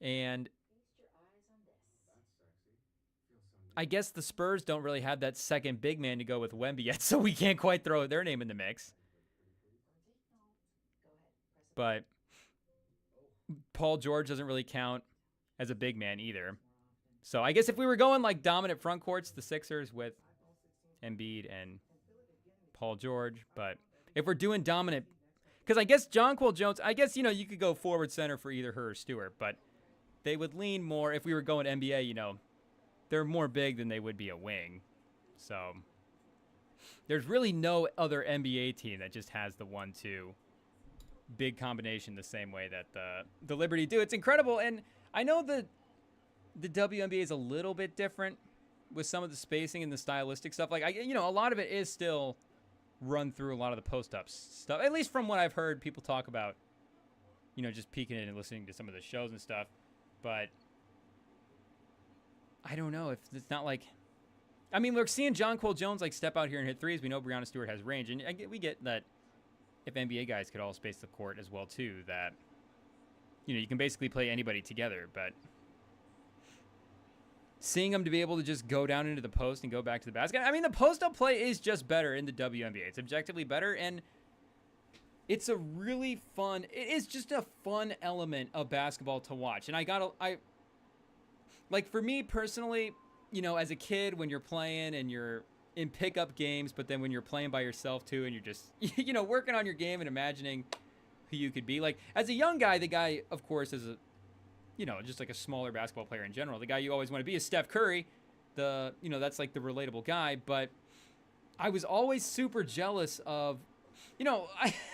And I guess the Spurs don't really have that second big man to go with Wemby yet, so we can't quite throw their name in the mix. But Paul George doesn't really count as a big man either. So I guess if we were going like dominant front courts, the Sixers with Embiid and Paul George. But if we're doing dominant, because I guess Jonquil Jones, I guess, you could go forward center for either her or Stewart, but they would lean more, if we were going NBA, they're more big than they would be a wing. So there's really no other NBA team that just has the 1-2 big combination the same way that the Liberty do. It's incredible. And I know the WNBA is a little bit different with some of the spacing and the stylistic stuff. Like, a lot of it is still run through a lot of the post-up stuff, at least from what I've heard people talk about, just peeking in and listening to some of the shows and stuff. But I don't know if it's not like, we're seeing Jonquil Jones like step out here and hit threes. We know Breanna Stewart has range, and we get that if NBA guys could all space the court as well too, that you can basically play anybody together. But seeing them to be able to just go down into the post and go back to the basket, the post-up play is just better in the WNBA. It's objectively better, and it's a really fun. It is just a fun element of basketball to watch. And like for me personally, as a kid when you're playing and you're in pickup games, but then when you're playing by yourself too, and you're just, working on your game and imagining who you could be. Like as a young guy, the guy, of course, is just like a smaller basketball player in general. The guy you always want to be is Steph Curry. That's like the relatable guy. But I was always super jealous of,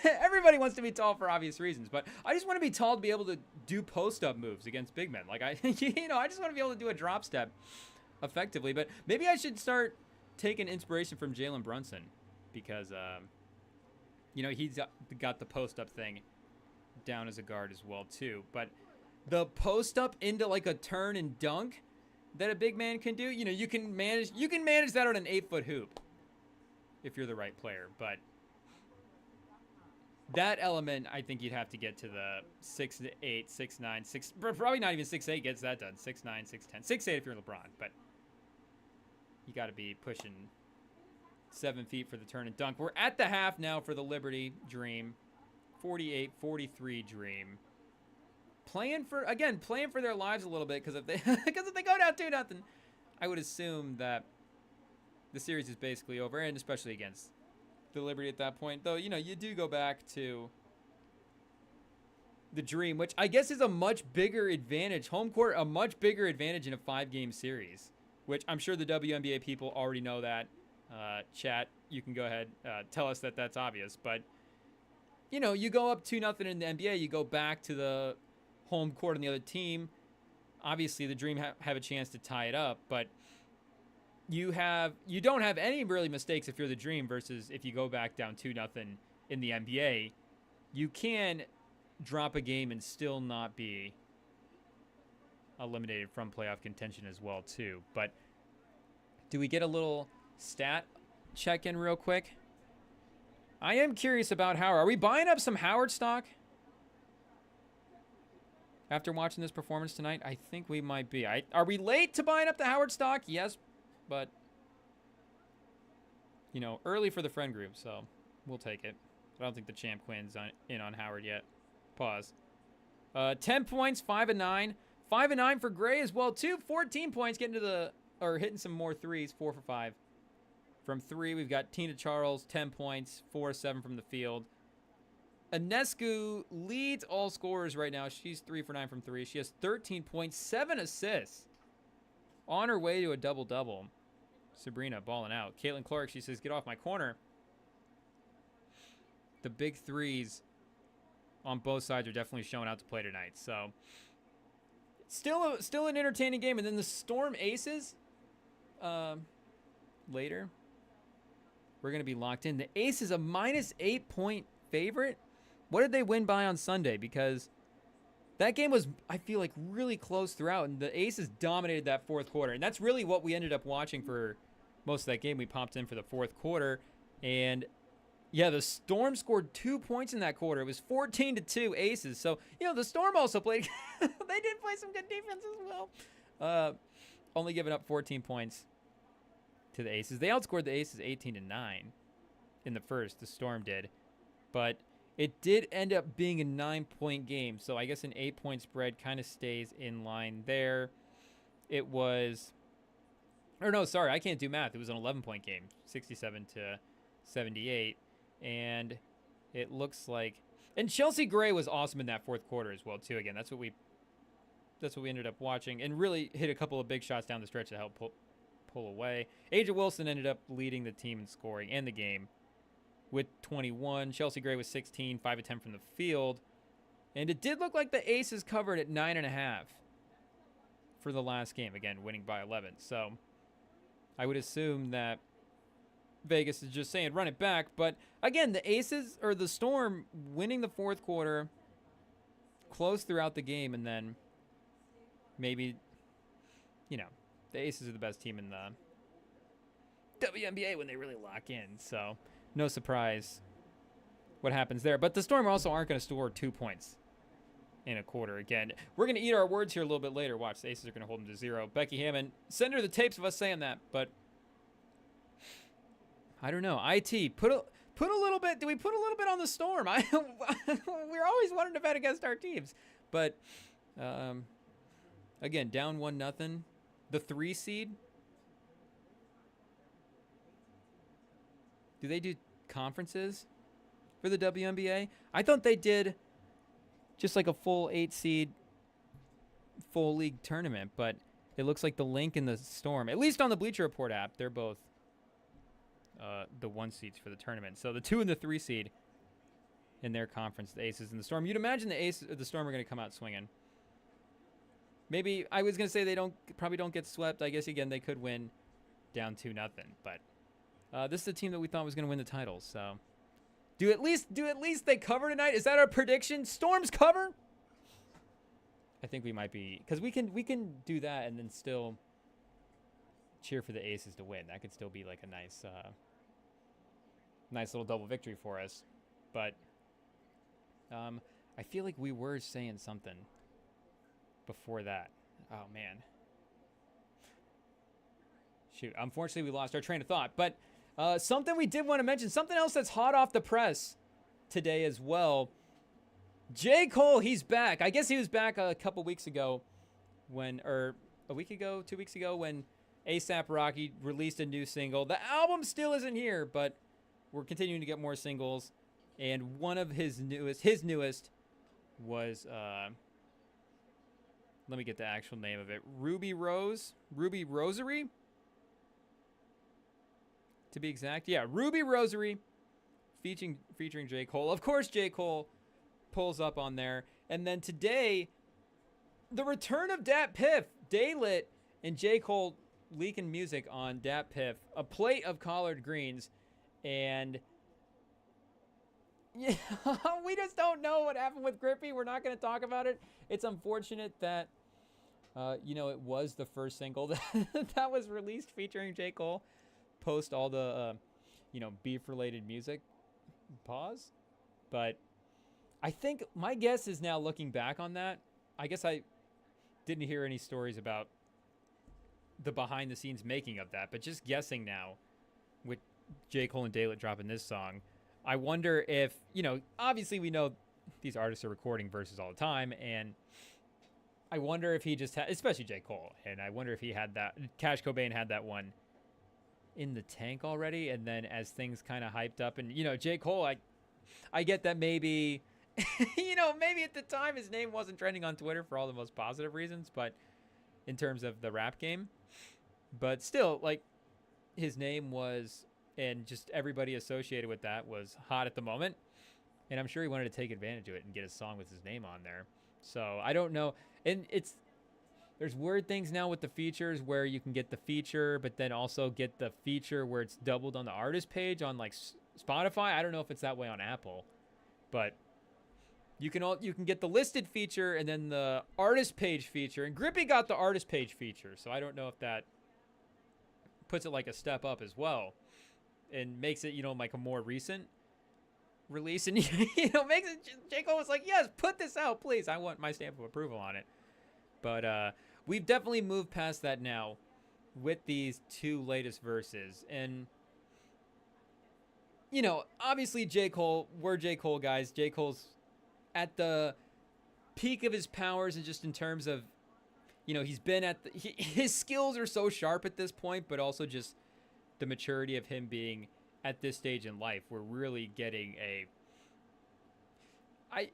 everybody wants to be tall for obvious reasons, but I just want to be tall to be able to do post-up moves against big men. Like I just want to be able to do a drop step effectively. But maybe I should start taking inspiration from Jalen Brunson because, he's got the post-up thing down as a guard as well too. But the post-up into like a turn and dunk that a big man can do, you can manage that on an 8-foot hoop if you're the right player. But that element, I think you'd have to get to the 6'8", 6'9", 6, probably not even 6'8" gets that done. 6'9", 6'10", 6'8" if you're LeBron, but you got to be pushing 7 feet for the turn and dunk. We're at the half now for the Liberty Dream, 48-43 Dream. Playing for their lives a little bit because if they go down 2-0, I would assume that the series is basically over, and especially against the Liberty at that point. Though, you do go back to the Dream, which I guess is a much bigger advantage. Home court, a much bigger advantage in a 5-game series, which I'm sure the WNBA people already know that. Chat, you can go ahead, tell us that that's obvious. But, you go up 2-0 in the NBA, you go back to the home court on the other team. Obviously, the Dream have a chance to tie it up, but you don't have any really mistakes if you're the Dream versus if you go back down 2-0 in the NBA. You can drop a game and still not be eliminated from playoff contention as well too. But do we get a little stat check in real quick? I am curious about Howard. Are we buying up some Howard stock after watching this performance tonight? I think we might be. Are we late to buying up the Howard stock? Yes, but early for the friend group, so we'll take it. I don't think the champ Quinn's in on Howard yet. Pause. 10 points, 5 and 9. 5 and 9 for Gray as well, too. 14 points hitting some more threes, 4 for 5. From 3, we've got Tina Charles, 10 points, 4 or 7 from the field. Ionescu leads all scorers right now. She's 3 for 9 from 3. She has 13 points, 7 assists. On her way to a double-double. Sabrina balling out. Caitlin Clark, she says, get off my corner. The big threes on both sides are definitely showing out to play tonight. So, still an entertaining game. And then the Storm Aces, later, we're going to be locked in. The Aces, a minus 8-point favorite. What did they win by on Sunday? Because that game was, I feel like, really close throughout, and the Aces dominated that fourth quarter. And that's really what we ended up watching for most of that game. We popped in for the fourth quarter, and Yeah, the Storm scored 2 points in that quarter. It was 14-2 Aces. So, the Storm also played. They did play some good defense as well. Only giving up 14 points to the Aces. They outscored the Aces 18-9 in the first. The Storm did. But it did end up being a 9-point game. So I guess an 8-point spread kind of stays in line there. It was... Or no, sorry, I can't do math. It was an 11-point game, 67-78. And it looks like... And Chelsea Gray was awesome in that fourth quarter as well, too. Again, that's what we ended up watching. And really hit a couple of big shots down the stretch to help pull away. Aja Wilson ended up leading the team in scoring and the game with 21. Chelsea Gray was 16, 5 of 10 from the field. And it did look like the Aces covered at 9.5 for the last game. Again, winning by 11. So I would assume that Vegas is just saying run it back. But again, the Aces or the Storm winning the fourth quarter, close throughout the game, and then maybe, the Aces are the best team in the WNBA when they really lock in. So no surprise what happens there. But the Storm also aren't going to score 2 points in a quarter. Again, we're going to eat our words here a little bit later. Watch, the Aces are going to hold them to 0. Becky Hammond, send her the tapes of us saying that, but I don't know. IT, put a little bit. Do we put a little bit on the Storm? We're always wanting to bet against our teams, but again, down 1-0. The 3 seed. Do they do conferences for the WNBA? I thought they did just like a full 8 seed, full league tournament, but it looks like the Link and the Storm, at least on the Bleacher Report app, they're both the 1 seeds for the tournament. So the 2 and the 3 seed in their conference, the Aces and the Storm. You'd imagine the Storm are going to come out swinging. Maybe I was going to say they probably don't get swept. I guess again they could win down 2-0, but this is the team that we thought was going to win the title. So do at least they cover tonight? Is that our prediction? Storms cover? I think we might be, because we can do that and then still cheer for the Aces to win. That could still be like a nice little double victory for us. But I feel like we were saying something before that. Oh man, shoot! Unfortunately, we lost our train of thought. But something we did want to mention, something else that's hot off the press today as well. J. Cole, he's back. I guess he was back a couple weeks ago or a week ago, 2 weeks ago, when A$AP Rocky released a new single. The album still isn't here, but we're continuing to get more singles. And one of his newest was, let me get the actual name of it. Ruby Rosary? To be exact. Yeah, Ruby Rosary featuring J. Cole. Of course, J. Cole pulls up on there. And then today, the return of Dat Piff, Daylit, and J. Cole leaking music on Dat Piff. A plate of collard greens. And yeah, we just don't know what happened with Grippy. We're not going to talk about it. It's unfortunate that, it was the first single that was released featuring J. Cole. Post all the, beef-related music. Pause. But I think my guess is now looking back on that. I guess I didn't hear any stories about the behind-the-scenes making of that. But just guessing now with J. Cole and Daylit dropping this song, I wonder if, obviously we know these artists are recording verses all the time, and I wonder if he just had, especially J. Cole, and I wonder if he had that, Cash Cobain had that one in the tank already, and then as things kind of hyped up, and, J. Cole, I get that maybe, maybe at the time his name wasn't trending on Twitter for all the most positive reasons, but in terms of the rap game, but still, his name was, and just everybody associated with that was hot at the moment. And I'm sure he wanted to take advantage of it and get a song with his name on there. So I don't know. And there's weird things now with the features where you can get the feature, but then also get the feature where it's doubled on the artist page on Spotify. I don't know if it's that way on Apple, but you can get the listed feature and then the artist page feature. And Grippy got the artist page feature. So I don't know if that puts it like a step up as well. And makes it, a more recent. release, and makes it. J. Cole was like, yes, put this out, please. I want my stamp of approval on it. But we've definitely moved past that now with these 2 latest verses. And, obviously J. Cole, we're J. Cole guys. J. Cole's at the peak of his powers, and just in terms of, he's been at his skills are so sharp at this point, but also just the maturity of him being at this stage in life. We're really getting I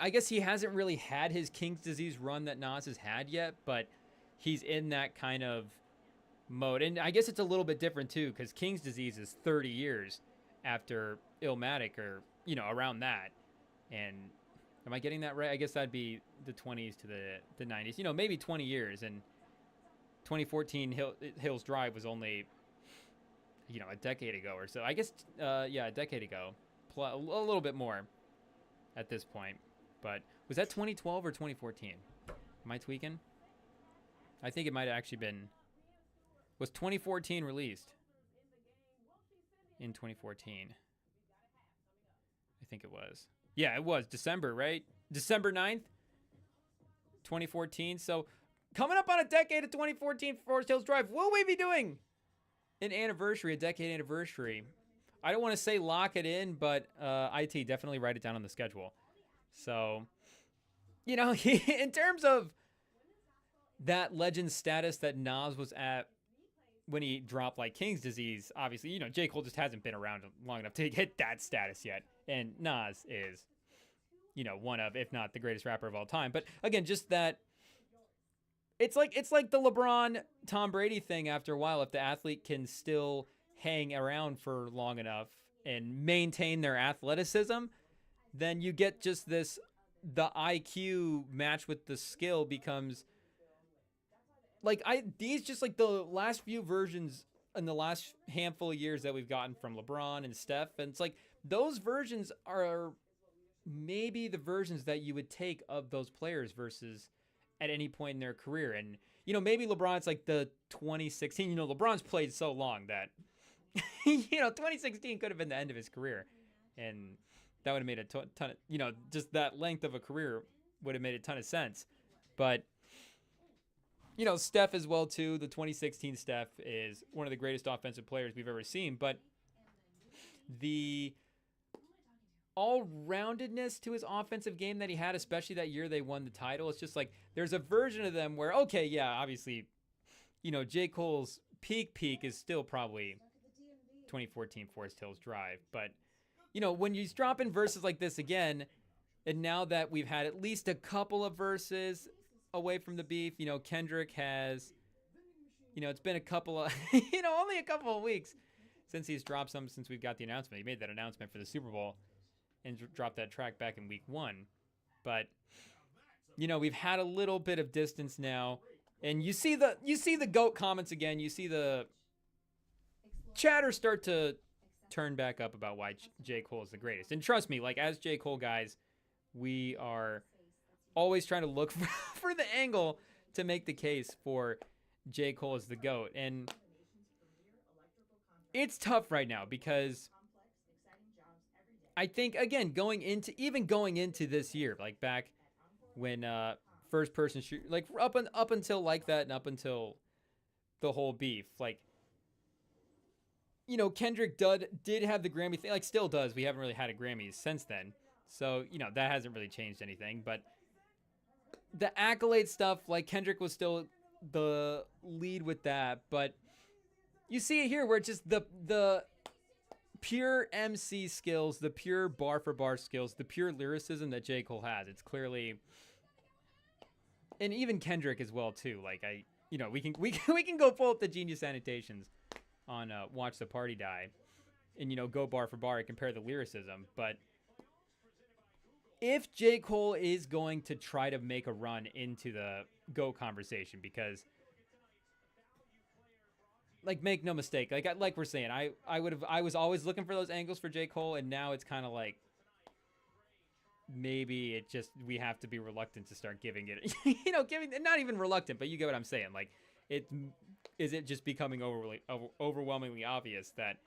guess he hasn't really had his King's Disease run that Nas has had yet, but he's in that kind of mode. And I guess it's a little bit different too, because King's Disease is 30 years after Illmatic, or, around that. And am I getting that right? I guess that'd be the 20s to the 90s, maybe 20 years. And 2014 Hills Drive was only, a decade ago or so. I guess, a decade ago, a little bit more at this point. But was that 2012 or 2014? Am I tweaking? I think it might have actually been, was 2014 released in 2014? I think it was. Yeah, it was December, right? December 9th, 2014. So coming up on a decade of 2014 Forest Hills Drive, will we be doing an anniversary, a decade anniversary? I don't want to say lock it in, but IT, definitely write it down on the schedule. So, in terms of that legend status that Nas was at when he dropped like King's Disease, obviously, J. Cole just hasn't been around long enough to hit that status yet. And Nas is, one of, if not the greatest rapper of all time. But again, just that it's like the LeBron Tom Brady thing after a while. If the athlete can still hang around for long enough and maintain their athleticism, then you get just the IQ match with the skill becomes these just like the last few versions in the last handful of years that we've gotten from LeBron and Steph. And it's like those versions are maybe the versions that you would take of those players versus at any point in their career. And, maybe LeBron's like the 2016, LeBron's played so long that, 2016 could have been the end of his career. And that would have made a ton of, just that length of a career would have made a ton of sense. But, Steph as well, too. The 2016 Steph is one of the greatest offensive players we've ever seen. But the all-roundedness to his offensive game that he had, especially that year they won the title, it's just like there's a version of them where, okay, yeah, obviously, J. Cole's peak is still probably 2014 Forest Hills Drive. But, when he's dropping verses like this again, and now that we've had at least a couple of verses away from the beef, Kendrick has, it's been a couple of, only a couple of weeks since he's dropped some, since we've got the announcement. He made that announcement for the Super Bowl and dropped that track back in week 1. But, we've had a little bit of distance now, and you see the GOAT comments again. You see the chatter start to turn back up about why J. Cole is the greatest. And trust me, as J. Cole guys, we are always trying to look for the angle to make the case for J. Cole as the GOAT. And it's tough right now because I think, again, going into this year, back when first person shoot, up until like that and up until the whole beef, Kendrick did have the Grammy thing, still does. We haven't really had a Grammy since then. So, that hasn't really changed anything. But the accolade stuff, Kendrick was still the lead with that. But you see it here where it's just the pure MC skills, the pure bar for bar skills, the pure lyricism that J. Cole has. It's clearly, and even Kendrick as well too. We can go pull up the Genius Annotations on Watch the Party Die, and go bar for bar and compare the lyricism. But if J. Cole is going to try to make a run into the GOAT conversation, because make no mistake, like we're saying, I was always looking for those angles for J. Cole, and now it's kind of maybe it just, we have to be reluctant to start giving it, not even reluctant, but you get what I'm saying. Is it just becoming overwhelmingly obvious that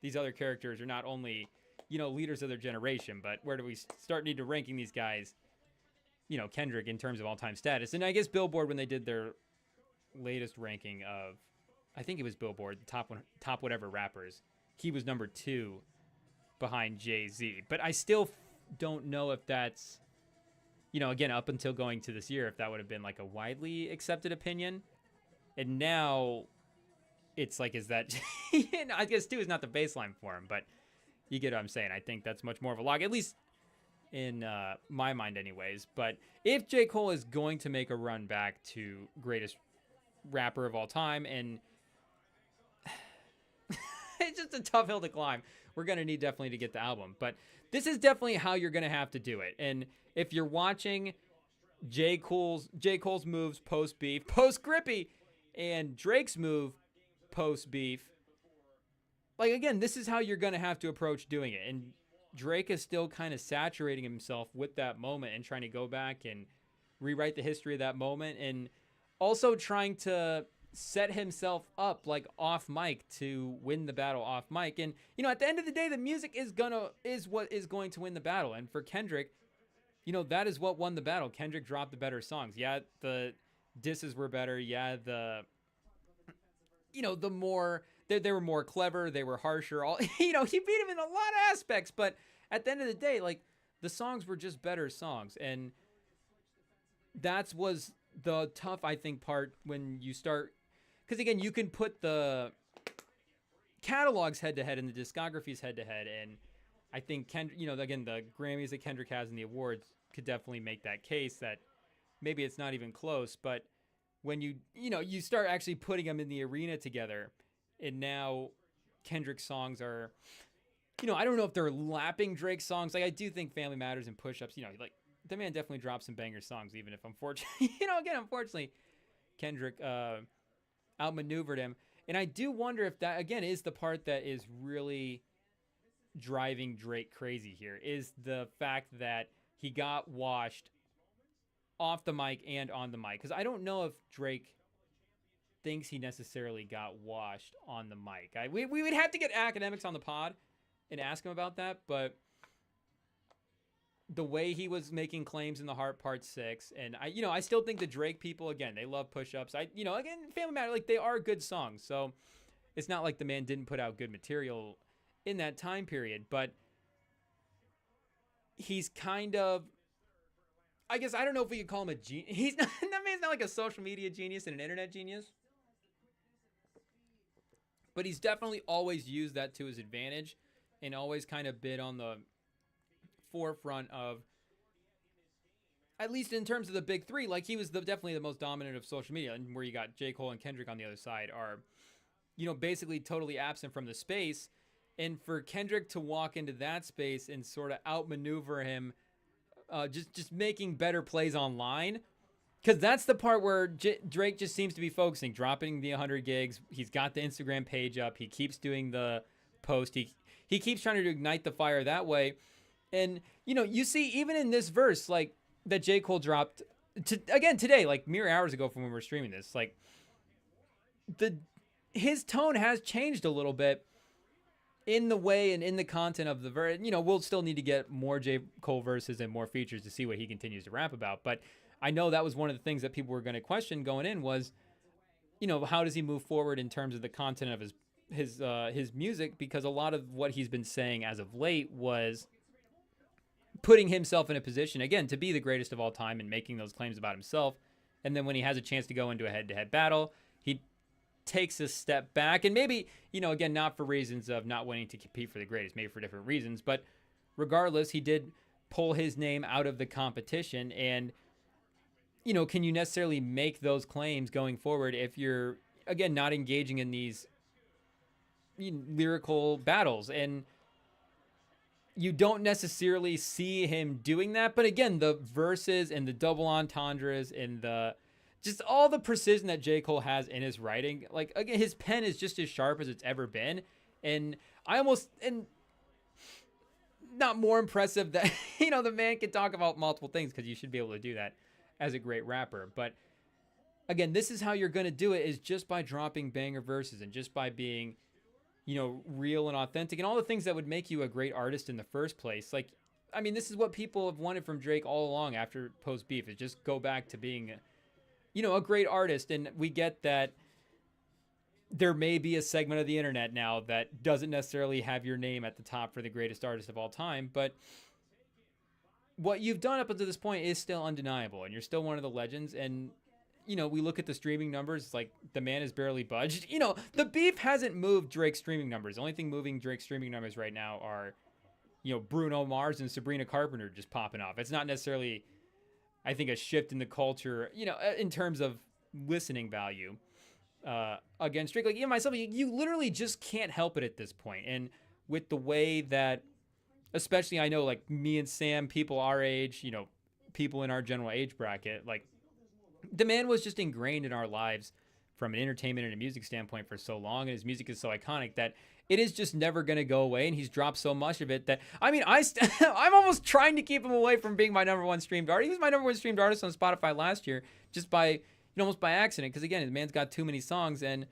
these other characters are not only leaders of their generation. But where do we start need to ranking these guys? Kendrick in terms of all-time status. And I guess Billboard, when they did their latest ranking of, I think it was Billboard, the top whatever rappers, he was number 2 behind Jay-Z. But I still don't know if that's, again, up until going to this year, if that would have been like a widely accepted opinion. And now it's like, is that, I guess 2 is not the baseline for him, but you get what I'm saying. I think that's much more of a lock, at least in my mind anyways. But if J. Cole is going to make a run back to greatest rapper of all time, and it's just a tough hill to climb, we're going to need definitely to get the album. But this is definitely how you're going to have to do it. And if you're watching J. Cole's moves post-beef, post-Grippy, and Drake's move post-beef, like, again, this is how you're going to have to approach doing it. And Drake is still kind of saturating himself with that moment and trying to go back and rewrite the history of that moment, and also trying to set himself up like off mic to win the battle off mic. And at the end of the day, the music is what is going to win the battle. And for Kendrick, that is what won the battle. Kendrick dropped the better songs. Yeah, the disses were better. Yeah, the more they were more clever, they were harsher. He beat him in a lot of aspects, but at the end of the day, like, the songs were just better songs. And that was the tough, I think, part when you start, because again, you can put the catalogs head to head and the discographies head to head, and I think again, the Grammys that Kendrick has in the awards could definitely make that case that maybe it's not even close. But when you start actually putting them in the arena together, and now Kendrick's songs are, I don't know if they're lapping Drake's songs. Like, I do think Family Matters and Push-Ups, like, the man definitely dropped some banger songs, even if unfortunately, unfortunately, Kendrick outmaneuvered him. And I do wonder if that, again, is the part that is really driving Drake crazy here, is the fact that he got washed off the mic and on the mic. Because I don't know if Drake thinks he necessarily got washed on the mic. We would have to get academics on the pod and ask him about that, but the way he was making claims in The Heart Part 6, and I still think the Drake people, again, they love Push-Ups. Again, Family Matter, like, they are good songs, so it's not like the man didn't put out good material in that time period, but he's kind of, I guess, I don't know if we could call him a genius. That man's not like a social media genius and an internet genius, but he's definitely always used that to his advantage and always kind of been on the forefront of, at least in terms of the big three, like, he was definitely the most dominant of social media. And where you got J. Cole and Kendrick on the other side are, basically totally absent from the space. And for Kendrick to walk into that space and sort of outmaneuver him, just making better plays online, because that's the part where Drake just seems to be focusing, dropping the 100 gigs. He's got the Instagram page up. He keeps doing the post. He keeps trying to ignite the fire that way. And, you see, even in this verse, like, that J. Cole dropped, again, today, like, mere hours ago from when we were streaming this, like, his tone has changed a little bit in the way and in the content of the verse. We'll still need to get more J. Cole verses and more features to see what he continues to rap about. But I know that was one of the things that people were going to question going in was, how does he move forward in terms of the content of his music? Because a lot of what he's been saying as of late was putting himself in a position, again, to be the greatest of all time and making those claims about himself. And then when he has a chance to go into a head-to-head battle, he takes a step back. And maybe, again, not for reasons of not wanting to compete for the greatest, maybe for different reasons. But regardless, he did pull his name out of the competition. And, can you necessarily make those claims going forward if you're, again, not engaging in these lyrical battles? And you don't necessarily see him doing that. But again, the verses and the double entendres and just all the precision that J. Cole has in his writing, like, again, his pen is just as sharp as it's ever been. And and not more impressive that, the man can talk about multiple things, because you should be able to do that as a great rapper. But again, this is how you're going to do it, is just by dropping banger verses and just by being, real and authentic and all the things that would make you a great artist in the first place. Like, I mean, this is what people have wanted from Drake all along after post beef, is just go back to being, a great artist. And we get that there may be a segment of the internet now that doesn't necessarily have your name at the top for the greatest artist of all time, but what you've done up until this point is still undeniable, and you're still one of the legends. And we look at the streaming numbers, it's like the man has barely budged. The beef hasn't moved Drake's streaming numbers. The only thing moving Drake's streaming numbers right now are, Bruno Mars and Sabrina Carpenter just popping off. It's not necessarily, I think, a shift in the culture, in terms of listening value against Drake. Like, even myself, you literally just can't help it at this point. And with the way that, especially, I know, like, me and Sam, people our age, people in our general age bracket, like, the man was just ingrained in our lives from an entertainment and a music standpoint for so long, and his music is so iconic that it is just never going to go away. And he's dropped so much of it that, I mean, I'm almost trying to keep him away from being my number one streamed artist. He was my number one streamed artist on Spotify last year, just by, almost by accident. Because again, the man's got too many songs. And,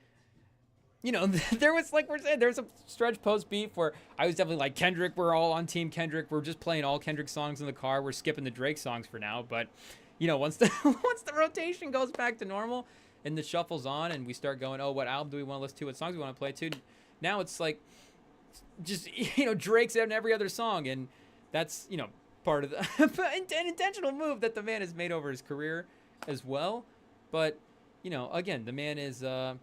there was, like we're saying, there was a stretch post beef where I was definitely like, Kendrick, we're all on team Kendrick. We're just playing all Kendrick songs in the car. We're skipping the Drake songs for now. But, once the rotation goes back to normal and the shuffle's on and we start going, oh, what album do we want to listen to? What songs we want to play to? Now it's like, just, Drake's in every other song. And that's, part of an intentional move that the man has made over his career as well. But, again, the man is an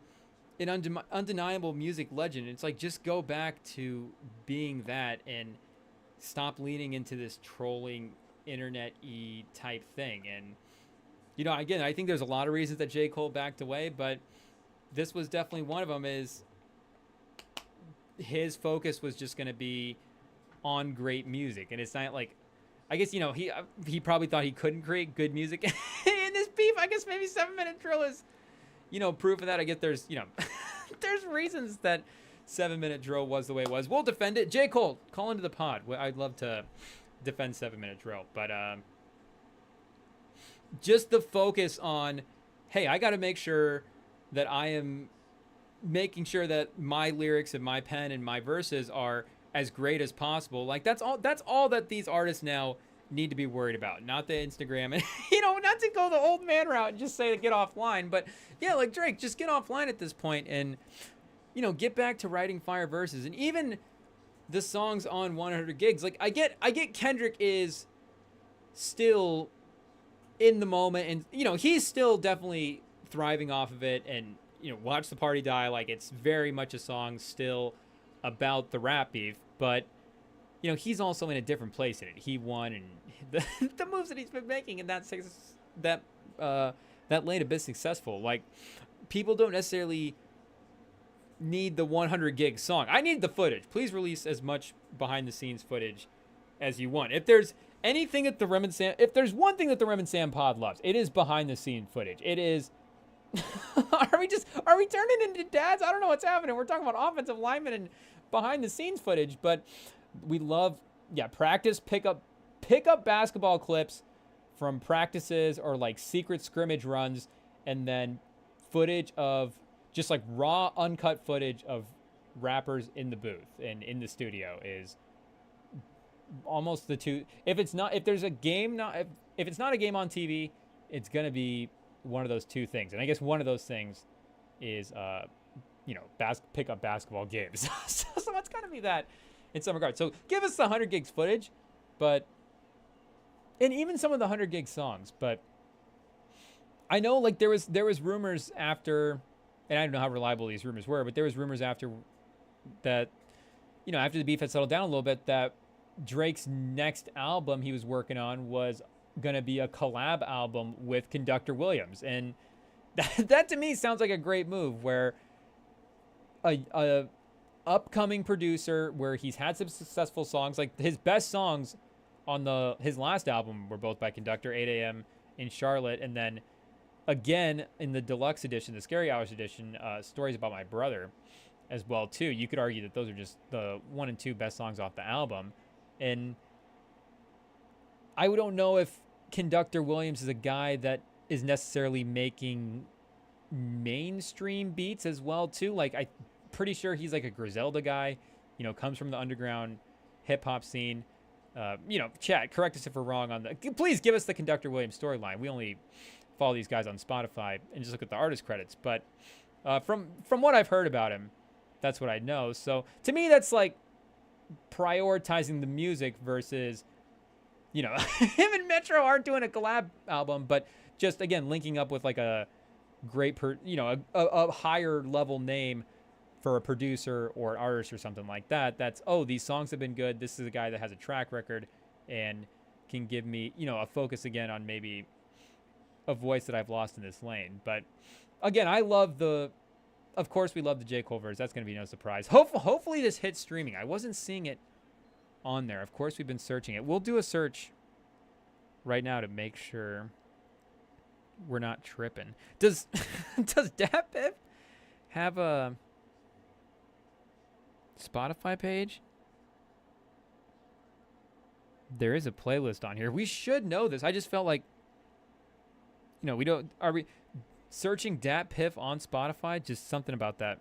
undeniable music legend. It's like, just go back to being that and stop leaning into this trolling internet-y type thing. And, again, I think there's a lot of reasons that J. Cole backed away, but this was definitely one of them. Is his focus was just going to be on great music. And it's not like, I guess, he probably thought he couldn't create good music in this beef. I guess maybe 7-Minute Drill is, proof of that. I guess there's, there's reasons that 7-Minute Drill was the way it was. We'll defend it. J. Cole, call into the pod. I'd love to defend 7-Minute Drill, but just the focus on, hey, I got to make sure that I am making sure that my lyrics and my pen and my verses are as great as possible. Like, that's all that these artists now need to be worried about, not the Instagram. And not to go the old man route and just say to get offline, but yeah, like Drake, just get offline at this point and get back to writing fire verses. And even the songs on 100 Gigs, like, I get Kendrick is still in the moment, and he's still definitely thriving off of it. And Watch the Party Die, like, it's very much a song still about the rap beef, but he's also in a different place in it. He won, and the moves that he's been making in that lane have been successful. Like, people don't necessarily need the 100 Gig song. I need the footage. Please release as much behind the scenes footage as you want. If there's anything that the Rem and Sam, if there's one thing that the Rem and Sam pod loves, it is behind the scene footage. It is. Are we turning into dads? I don't know what's happening. We're talking about offensive linemen and behind the scenes footage, but we love, practice, pick up basketball clips from practices or like secret scrimmage runs, and then footage of just like raw, uncut footage of rappers in the booth and in the studio is almost the two. If it's not a game on TV, it's going to be one of those two things. And I guess one of those things is, pick up basketball games. so it's got to be that in some regard. So give us the 100 Gigs footage, and even some of the 100 Gig songs. But I know, like, there was rumors after, and I don't know how reliable these rumors were, but there was rumors after that, after the beef had settled down a little bit, that Drake's next album he was working on was going to be a collab album with Conductor Williams. And that to me sounds like a great move, where a upcoming producer, where he's had some successful songs, like his best songs on his last album were both by Conductor, 8 a.m. in Charlotte, and then again in the deluxe edition, the Scary Hours edition, Stories About My Brother as well too. You could argue that those are just the 1 and 2 best songs off the album. And I don't know if Conductor Williams is a guy that is necessarily making mainstream beats as well too. Like, I pretty sure he's like a Griselda guy, you know, comes from the underground hip hop scene. You know, chat, correct us if we're wrong on the. Please give us the Conductor Williams storyline. We only follow these guys on Spotify and just look at the artist credits. But from what I've heard about him, that's what I know. So to me, that's like prioritizing the music versus, you know, him and Metro aren't doing a collab album, but just again linking up with like a great, a higher level name for a producer or an artist or something like that. That's, oh, these songs have been good. This is a guy that has a track record and can give me, you know, a focus again on maybe a voice that I've lost in this lane. But again, of course we love the J. Cole verse. That's going to be no surprise. Hopefully this hits streaming. I wasn't seeing it on there. Of course we've been searching it. We'll do a search right now to make sure we're not tripping. Does DatPiff have a Spotify page? There is a playlist on here. We should know this. I just felt like, you know, are we searching DatPiff on Spotify? Just something about that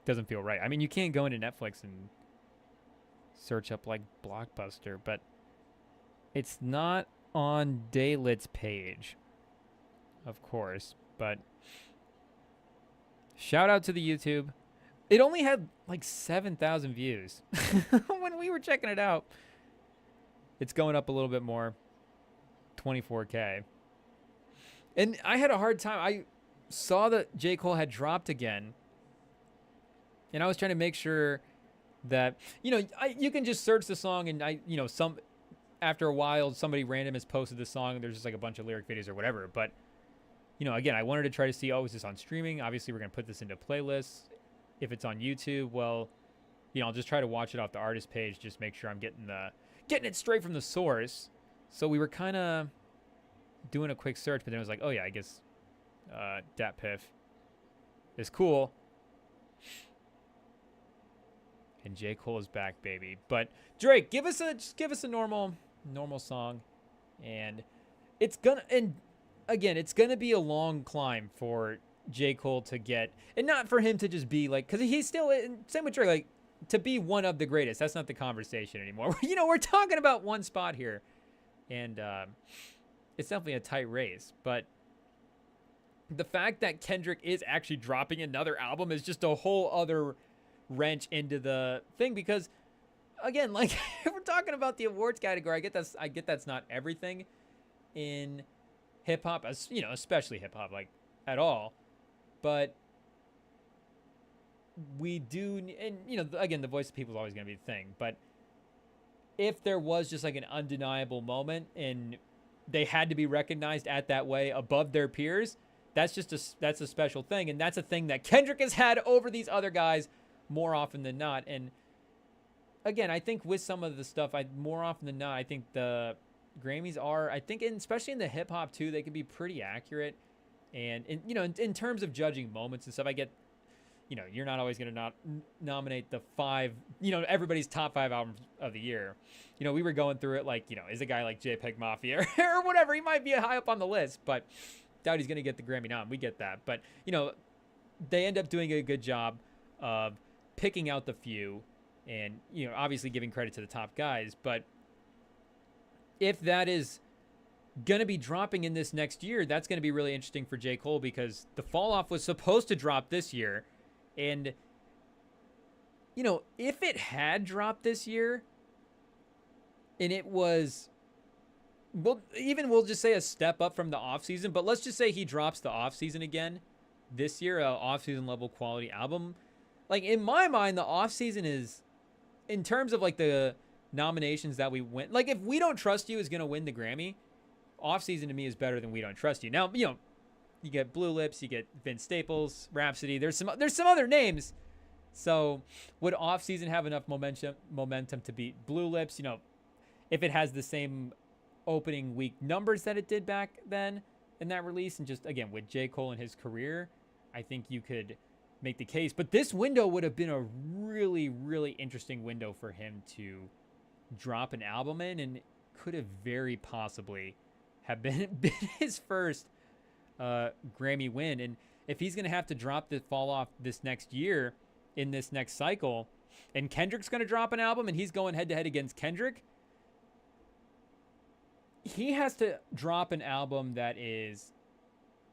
doesn't feel right. I mean, you can't go into Netflix and search up like Blockbuster, but it's not on Daylit's page, of course. But shout out to the YouTube. It only had like 7,000 views when we were checking it out. It's going up a little bit more, 24K. And I had a hard time. I saw that J. Cole had dropped again, and I was trying to make sure that, you know, you can just search the song, and after a while, somebody random has posted the song, and there's just like a bunch of lyric videos or whatever. But, you know, again, I wanted to try to see, oh, is this on streaming? Obviously, we're going to put this into playlists. If it's on YouTube, well, you know, I'll just try to watch it off the artist page, just make sure I'm getting it straight from the source. So we were kind of doing a quick search, but then it was like, oh yeah, I guess DatPiff is cool. And J. Cole is back, baby. But Drake, just give us a normal song, and it's gonna be a long climb for J. Cole to get, and not for him to just be like, because he's still, same with Drake, like, to be one of the greatest. That's not the conversation anymore. You know, we're talking about one spot here, and it's definitely a tight race. But the fact that Kendrick is actually dropping another album is just a whole other wrench into the thing, because again, like, if we're talking about the awards category, I get that's not everything in hip hop, as you know, especially hip hop, like, at all. But we do, and you know, again, the voice of people is always going to be the thing. But if there was just like an undeniable moment and they had to be recognized at that way above their peers, that's a special thing, and that's a thing that Kendrick has had over these other guys more often than not. And again, I think with some of the stuff, more often than not, I think the Grammys are, I think, especially in the hip hop too, they can be pretty accurate. And you know, in terms of judging moments and stuff, I get, you know, you're not always going to nominate the 5, you know, everybody's top 5 albums of the year. You know, we were going through it like, you know, is a guy like JPEG Mafia or whatever, he might be high up on the list, but doubt he's going to get the Grammy nom. We get that. But, you know, they end up doing a good job of picking out the few and, you know, obviously giving credit to the top guys. But if that is going to be dropping in this next year, that's going to be really interesting for J. Cole, because the Fall Off was supposed to drop this year. And, you know, if it had dropped this year and it was, we'll just say a step up from the offseason, but let's just say he drops the offseason again this year, a offseason level quality album. Like, in my mind, the offseason is, in terms of like the nominations that we win, like, if We Don't Trust You is going to win the Grammy, offseason to me is better than We Don't Trust You. Now, you know, you get Blue Lips, you get Vince Staples, Rhapsody. There's some other names. So would offseason have enough momentum to beat Blue Lips? You know, if it has the same opening week numbers that it did back then in that release, and just again with J. Cole and his career, I think you could make the case. But this window would have been a really, really interesting window for him to drop an album in, and could have very possibly have been his first Grammy win. And if he's going to have to drop the Fall Off this next year in this next cycle, and Kendrick's going to drop an album, and he's going head-to-head against Kendrick, he has to drop an album that is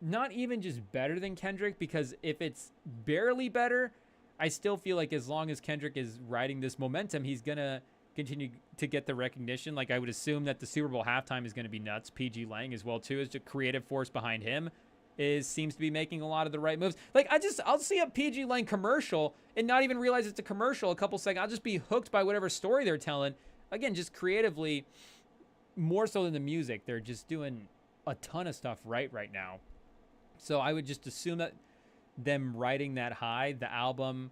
not even just better than Kendrick, because if it's barely better, I still feel like as long as Kendrick is riding this momentum, he's going to continue to get the recognition. Like, I would assume that the Super Bowl halftime is going to be nuts. PG Lang as well, too, as the creative force behind him seems to be making a lot of the right moves. Like, I'll see a PG Lang commercial and not even realize it's a commercial a couple seconds. I'll just be hooked by whatever story they're telling. Again, just creatively, more so than the music, they're just doing a ton of stuff right now. So I would just assume that them riding that high, the album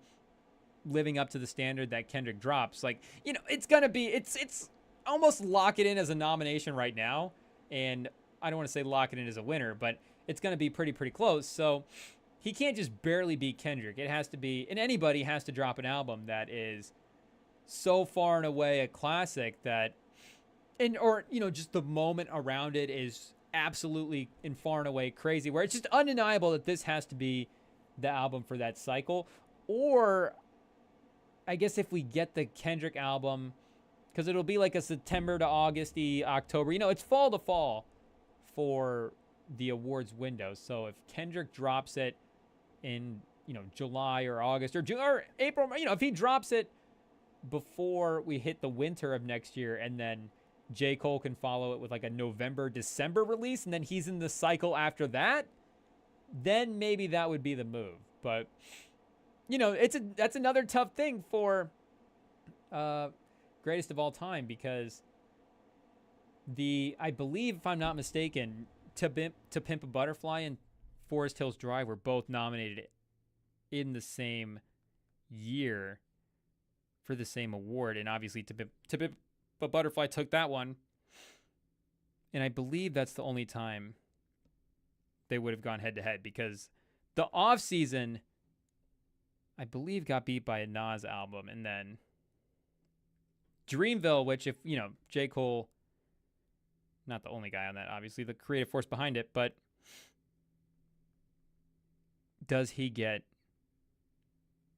living up to the standard that Kendrick drops, like, it's gonna be, it's almost lock it in as a nomination right now, and I don't want to say lock it in as a winner, but it's gonna be pretty close. So he can't just barely beat Kendrick. It has to be, and anybody has to drop an album that is so far and away a classic that, or just the moment around it is absolutely and far and away crazy, where it's just undeniable that this has to be the album for that cycle. Or I guess if we get the Kendrick album, because it'll be like a September to August-y, October, it's fall to fall for the awards window. So if Kendrick drops it in, July or August or June or April, if he drops it before we hit the winter of next year, and then J. Cole can follow it with like a November, December release, and then he's in the cycle after that, then maybe that would be the move. But, that's another tough thing for greatest of all time, because I believe, if I'm not mistaken, To Pimp a Butterfly and Forest Hills Drive were both nominated in the same year for the same award, and obviously To Pimp a Butterfly took that one, and I believe that's the only time they would have gone head-to-head, because the off-season, I believe, got beat by a Nas album, and then Dreamville, which, if, J. Cole, not the only guy on that, obviously, the creative force behind it, but does he get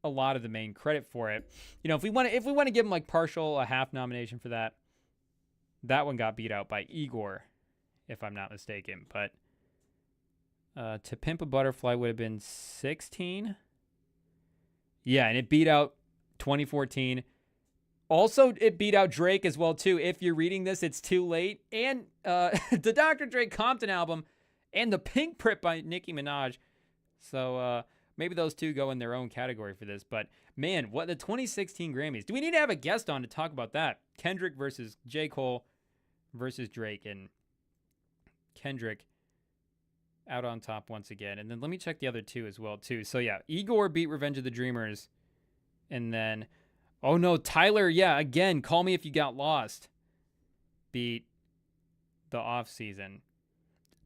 a lot of the main credit for it? If we want to give him like partial, a half nomination for that one got beat out by Igor, if I'm not mistaken. But To Pimp a Butterfly would have been 16. Yeah, and it beat out 2014. Also, it beat out Drake as well, too. If you're reading this, it's too late. And the Dr. Dre Compton album and the Pink Prip by Nicki Minaj. So maybe those two go in their own category for this. But, man, what the 2016 Grammys. Do we need to have a guest on to talk about that? Kendrick versus J. Cole versus Drake. And Kendrick out on top once again. And then let me check the other two as well, too. So, yeah, Igor beat Revenge of the Dreamers. And then, oh, no, Tyler, yeah, again, Call Me If You Got Lost beat the Off-Season.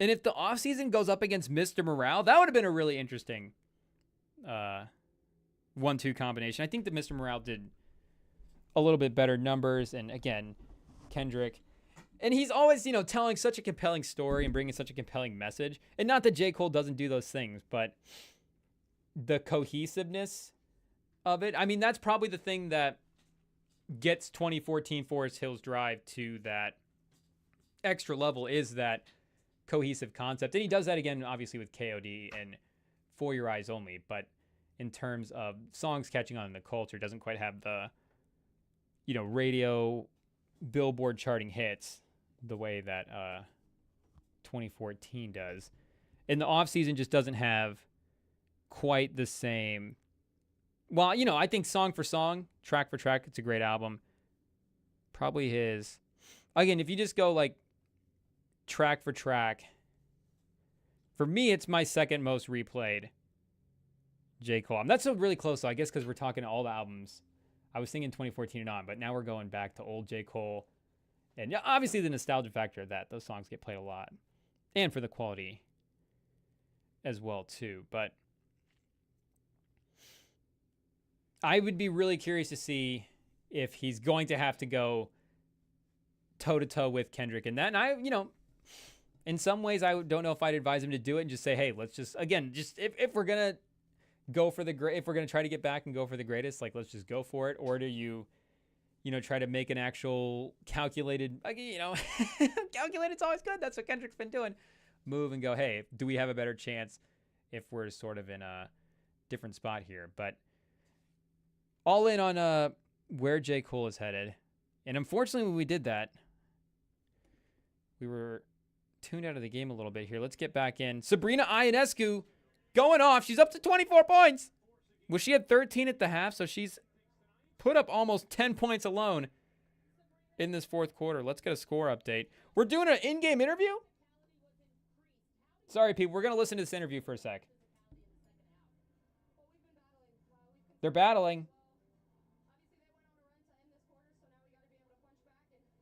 And if the Off-Season goes up against Mr. Morale, that would have been a really interesting 1-2 combination. I think that Mr. Morale did a little bit better numbers. And, again, Kendrick. And he's always, telling such a compelling story and bringing such a compelling message. And not that J. Cole doesn't do those things, but the cohesiveness of it. I mean, that's probably the thing that gets 2014 Forest Hills Drive to that extra level, is that cohesive concept. And he does that again, obviously, with KOD and For Your Eyes Only. But in terms of songs catching on in the culture, doesn't quite have the, radio Billboard charting hits the way that 2014 does. And the Off-Season just doesn't have quite the same. Well, I think song for song, track for track, it's a great album. Probably his. Again, if you just go like track for track, for me, it's my second most replayed J. Cole. That's so really close, though, I guess, because we're talking all the albums. I was thinking 2014 and on, but now we're going back to old J. Cole. And yeah, obviously the nostalgia factor of that. Those songs get played a lot. And for the quality as well, too. But I would be really curious to see if he's going to have to go toe-to-toe with Kendrick in that. And I, in some ways, I don't know if I'd advise him to do it and just say, hey, let's just, again, just if we're going to go for the great, if we're going to try to get back and go for the greatest, like, let's just go for it? Or do you, try to make an actual calculated, calculated's always good. That's what Kendrick's been doing. Move and go, hey, do we have a better chance if we're sort of in a different spot here? But all in on where J. Cole is headed. And unfortunately, when we did that, we were tuned out of the game a little bit here. Let's get back in. Sabrina Ionescu going off. She's up to 24 points. Well, she had 13 at the half, so she's put up almost 10 points alone in this fourth quarter. Let's get a score update. We're doing an in-game interview? Sorry, people. We're going to listen to this interview for a sec. They're battling.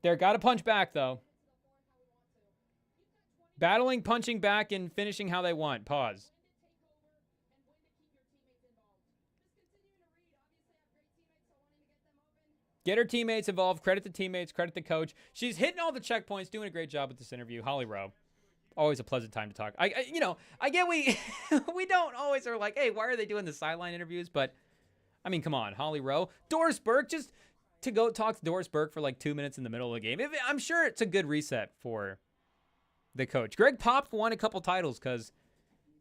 They're got to punch back, though. Battling, punching back, and finishing how they want. Pause. Get her teammates involved. Credit the teammates. Credit the coach. She's hitting all the checkpoints. Doing a great job with this interview. Holly Rowe. Always a pleasant time to talk. I get we don't always are like, hey, why are they doing the sideline interviews? But, I mean, come on. Holly Rowe. Doris Burke, just to go talk to Doris Burke for like 2 minutes in the middle of the game. I'm sure it's a good reset for the coach. Greg Pop won a couple titles because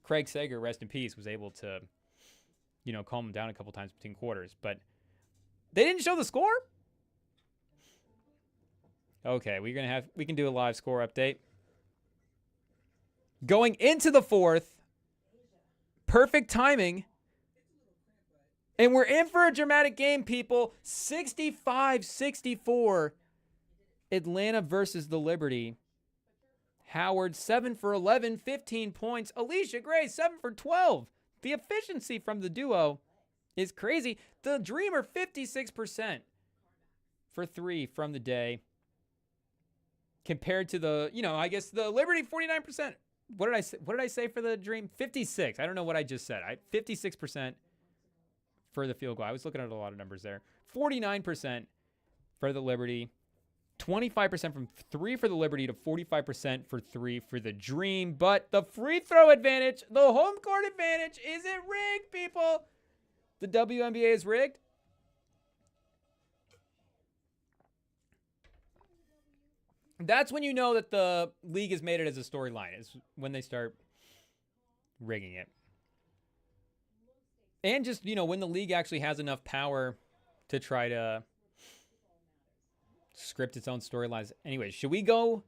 Craig Sager, rest in peace, was able to, calm him down a couple times between quarters. But they didn't show the score? Okay, we can do a live score update. Going into the fourth, perfect timing. And we're in for a dramatic game, people. 65-64, Atlanta versus the Liberty. Howard, 7 for 11, 15 points. Alicia Gray, 7 for 12. The efficiency from the duo is crazy. The Dreamer, 56% for 3 from the day. Compared to the, I guess the Liberty, 49%. What did I say for the Dream? 56. I don't know what I just said. 56% for the field goal. I was looking at a lot of numbers there. 49% for the Liberty. 25% from 3 for the Liberty to 45% for 3 for the Dream. But the free throw advantage, the home court advantage, is it rigged, people? The WNBA is rigged. That's when you know that the league has made it as a storyline, is when they start rigging it. And just, when the league actually has enough power to try to script its own storylines. Anyways, should we go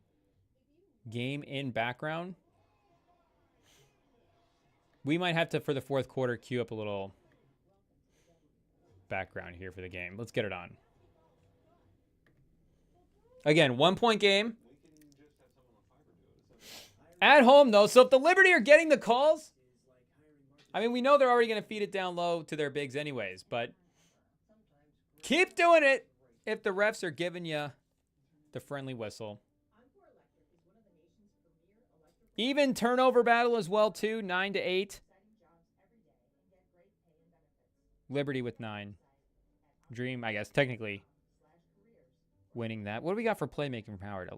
game in background? We might have to, for the fourth quarter, queue up a little background here for the game. Let's get it on. Again, 1-point game. At home, though. So if the Liberty are getting the calls, I mean, we know they're already going to feed it down low to their bigs anyways, but keep doing it if the refs are giving you the friendly whistle. Even turnover battle as well, too. 9-8. Liberty with 9. Dream, I guess, technically winning that. What do we got for playmaking from Howard?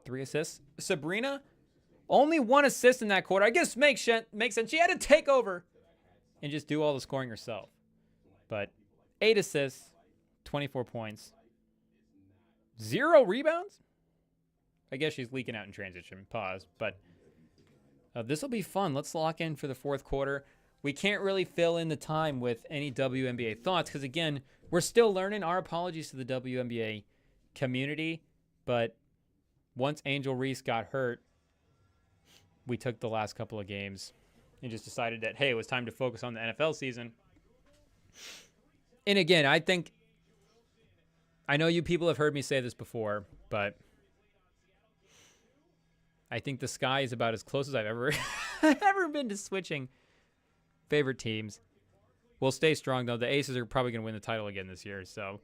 3 assists. Sabrina, only 1 assist in that quarter. I guess makes sense. She had to take over and just do all the scoring herself. But 8 assists, 24 points. 0 rebounds? I guess she's leaking out in transition. Pause. But this will be fun. Let's lock in for the fourth quarter. We can't really fill in the time with any WNBA thoughts because, again, we're still learning. Our apologies to the WNBA community. But once Angel Reese got hurt, we took the last couple of games and just decided that, hey, it was time to focus on the NFL season. And again, I know you people have heard me say this before, but I think the sky is about as close as I've ever been to switching favorite teams. We'll stay strong, though. The Aces are probably going to win the title again this year, so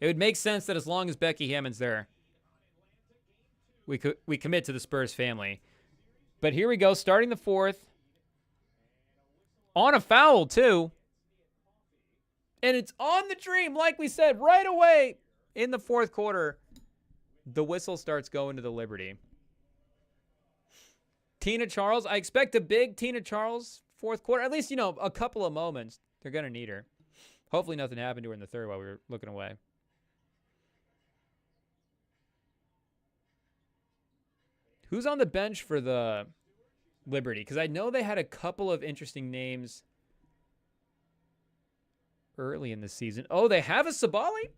it would make sense that as long as Becky Hammond's there, we commit to the Spurs family. But here we go, starting the fourth. On a foul, too. And it's on the Dream, like we said, right away in the fourth quarter. The whistle starts going to the Liberty. Tina Charles, I expect a big Tina Charles fourth quarter. At least, you know, a couple of moments. They're going to need her. Hopefully nothing happened to her in the third while we were looking away. Who's on the bench for the Liberty? Because I know they had a couple of interesting names early in the season. Oh, they have a Sabali?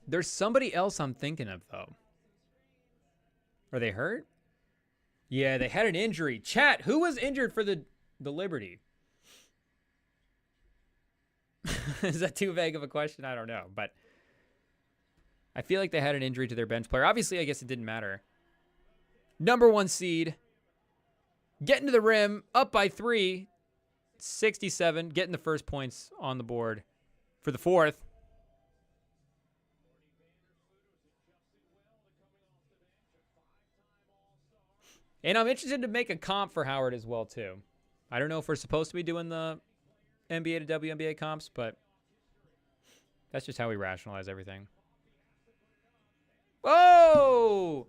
There's somebody else I'm thinking of, though. Are they hurt? Yeah, they had an injury. Chat, who was injured for the Liberty? Is that too vague of a question? I don't know, but I feel like they had an injury to their bench player. Obviously, I guess it didn't matter. Number 1 seed. Getting to the rim. Up by 3. 67. Getting the first points on the board for the fourth. And I'm interested to make a comp for Howard as well, too. I don't know if we're supposed to be doing the NBA to WNBA comps, but that's just how we rationalize everything. Oh!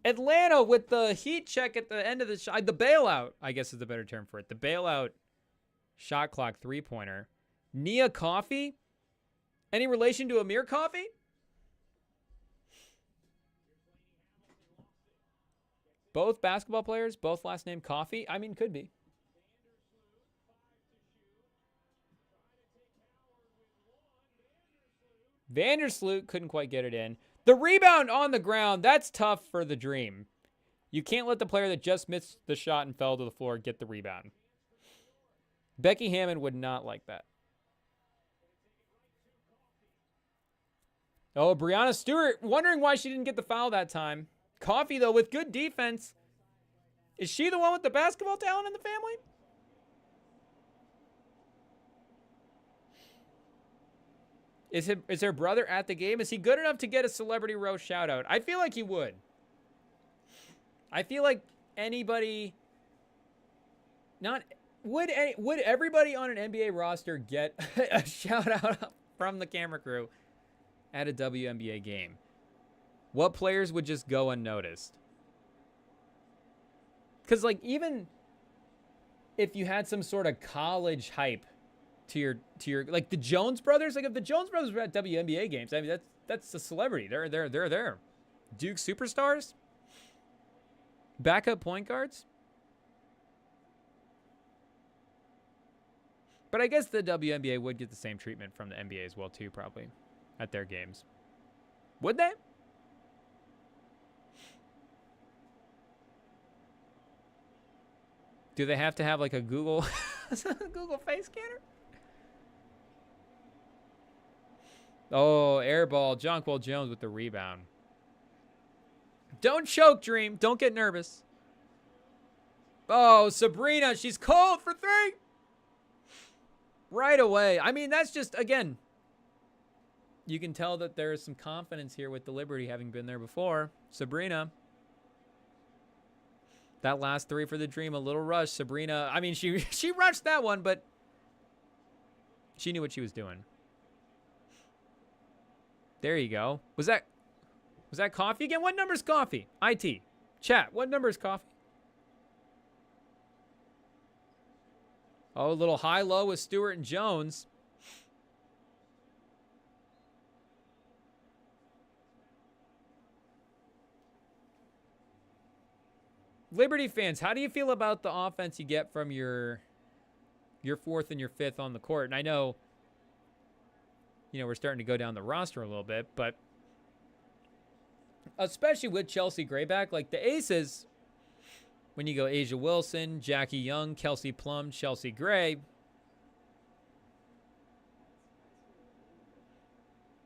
Atlanta with the heat check at the end of the shot. The bailout, I guess is the better term for it. The bailout shot clock three-pointer. Nia Coffey? Any relation to Amir Coffey? Both basketball players, both last name Coffey? I mean, could be. Vandersloot couldn't quite get it in. The rebound on the ground, that's tough for the Dream. You can't let the player that just missed the shot and fell to the floor get the rebound. Becky Hammond would not like that. Oh, Breanna Stewart, wondering why she didn't get the foul that time. Coffey, though, with good defense. Is she the one with the basketball talent in the family? Is her brother at the game? Is he good enough to get a Celebrity Row shout-out? I feel like he would. I feel like anybody... Would everybody on an NBA roster get a shout-out from the camera crew at a WNBA game? What players would just go unnoticed? Because, like, even if you had some sort of college hype to your like the Jones brothers, like if the Jones brothers were at WNBA games, I mean that's a celebrity. They're there. Duke superstars, backup point guards. But I guess the WNBA would get the same treatment from the NBA as well too, probably, at their games. Would they? Do they have to have like a Google Google face scanner? Oh, air ball. Jonquil Jones with the rebound. Don't choke, Dream. Don't get nervous. Oh, Sabrina. She's cold for 3. Right away. I mean, that's just, again, you can tell that there is some confidence here with the Liberty having been there before. Sabrina. That last 3 for the Dream, a little rush. Sabrina, I mean, she rushed that one, but she knew what she was doing. There you go. Was that Coffee again? What number's Coffee? IT. Chat, what number is Coffee? Oh, a little high-low with Stewart and Jones. Liberty fans, how do you feel about the offense you get from your fourth and your fifth on the court? And I know, we're starting to go down the roster a little bit, but especially with Chelsea Gray back, like the aces, when you go Asia Wilson, Jackie Young, Kelsey Plum, Chelsea Gray,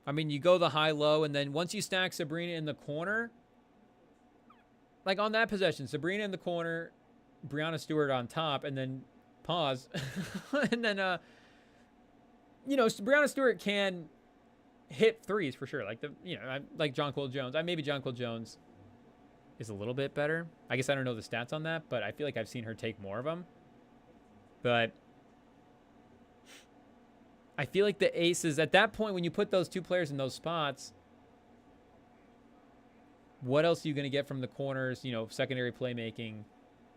I mean, you go the high-low, and then once you stack Sabrina in the corner, like on that possession, Sabrina in the corner, Breanna Stewart on top, and then pause. And then, Breanna Stewart can hit threes for sure. Like like Jonquil Jones. Maybe Jonquil Jones is a little bit better. I guess I don't know the stats on that, but I feel like I've seen her take more of them. But I feel like the aces, at that point, when you put those two players in those spots, what else are you going to get from the corners, secondary playmaking?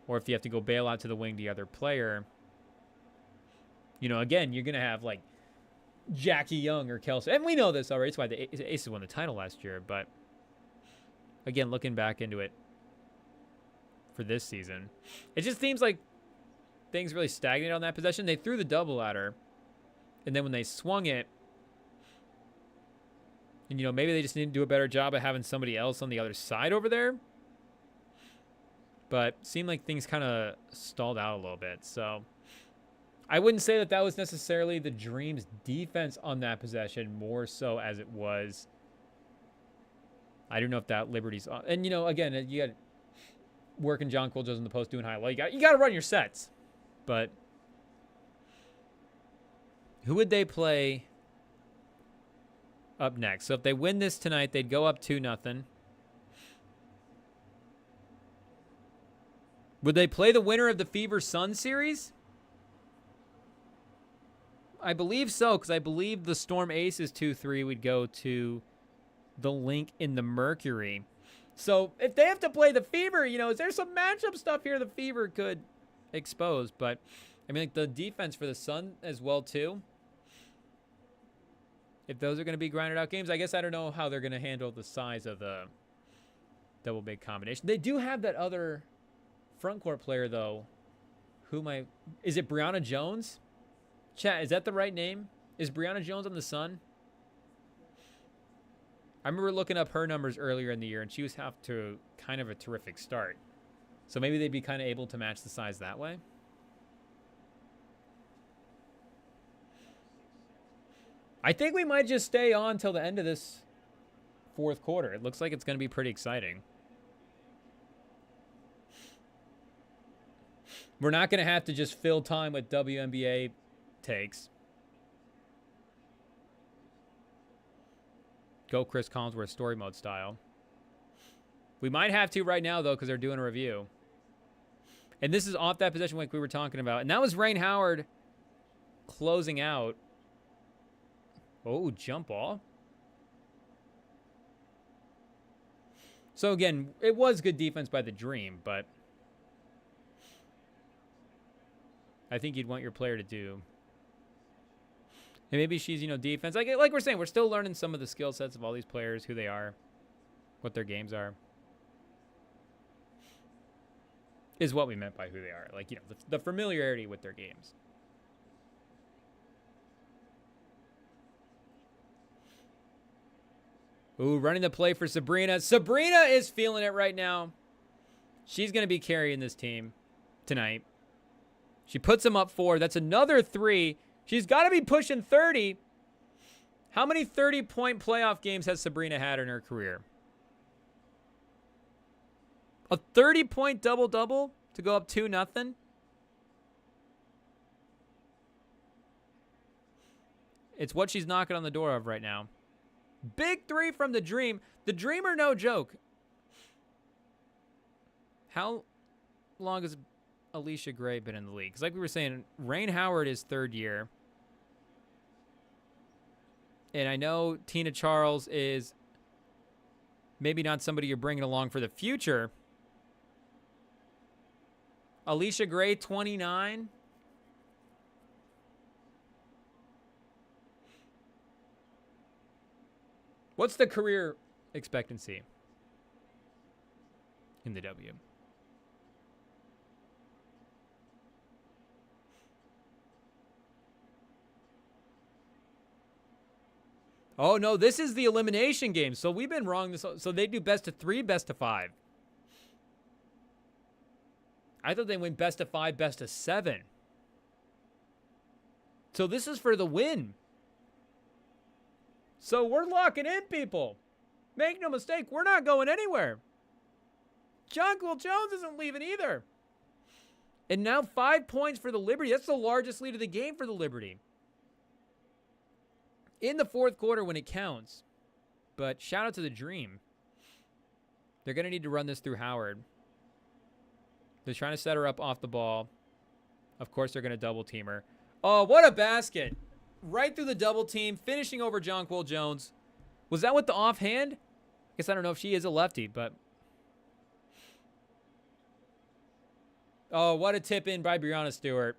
or if you have to go bail out to the wing the other player, you know, again, you're going to have like Jackie Young or Kelsey. And we know this already. It's why the Aces won the title last year. But again, looking back into it for this season, it just seems like things really stagnated on that possession. They threw the double at her. And then when they swung it, and, you know, maybe they just need to do a better job of having somebody else on the other side over there. But seemed like things kind of stalled out a little bit. So I wouldn't say that that was necessarily the Dream's defense on that possession, more so as it was. I don't know if that Liberty's on. And, you know, again, you got working John Cole Jones in the post doing high low. You got to run your sets. But who would they play up next? So if they win this tonight, they'd go up 2-0. Would they play the winner of the Fever Sun series? I believe so, because I believe the Storm Aces 2-3 would go to the Link in the Mercury. So if they have to play the Fever, you know, is there some matchup stuff here the Fever could expose? But I mean, like the defense for the Sun as well too. If those are going to be grinded out games, I guess I don't know how they're going to handle the size of the double big combination. They do have that other front court player though. Is it Brianna Jones? Chat, is that the right name? Is Brianna Jones on the Sun? I remember looking up her numbers earlier in the year, and she was off to kind of a terrific start. So maybe they'd be kind of able to match the size that way. I think we might just stay on till the end of this fourth quarter. It looks like it's going to be pretty exciting. We're not going to have to just fill time with WNBA takes. Go Chris Collinsworth story mode style. We might have to right now, though, because they're doing a review. And this is off that possession like we were talking about. And that was Rain Howard closing out. Oh, jump ball. So, again, it was good defense by the Dream, but I think you'd want your player to do. And maybe she's, you know, defense. Like we're saying, we're still learning some of the skill sets of all these players, who they are, what their games are. Is what we meant by who they are. Like, you know, the familiarity with their games. Ooh, running the play for Sabrina. Sabrina is feeling it right now. She's going to be carrying this team tonight. She puts them up 4. That's another 3. She's got to be pushing 30. How many 30-point playoff games has Sabrina had in her career? A 30-point double-double to go up 2-0? It's what she's knocking on the door of right now. Big 3 from the Dream. The Dream are no joke. How long has Alicia Gray been in the league? Because like we were saying, Rain Howard is 3rd year. And I know Tina Charles is maybe not somebody you're bringing along for the future. Alicia Gray, 29. What's the career expectancy in the W? Oh, no, this is the elimination game. So we've been wrong. So they do best of 3, best of 5. I thought they went best of 5, best of 7. So this is for the win. So we're locking in, people. Make no mistake, we're not going anywhere. Jonquil Jones isn't leaving either. And now 5 points for the Liberty. That's the largest lead of the game for the Liberty. In the fourth quarter when it counts. But shout out to the Dream. They're going to need to run this through Howard. They're trying to set her up off the ball. Of course, they're going to double team her. Oh, what a basket. Right through the double team, finishing over Jonquil Jones. Was that with the offhand? I guess I don't know if she is a lefty, but Oh, what a tip in by Breonna Stewart.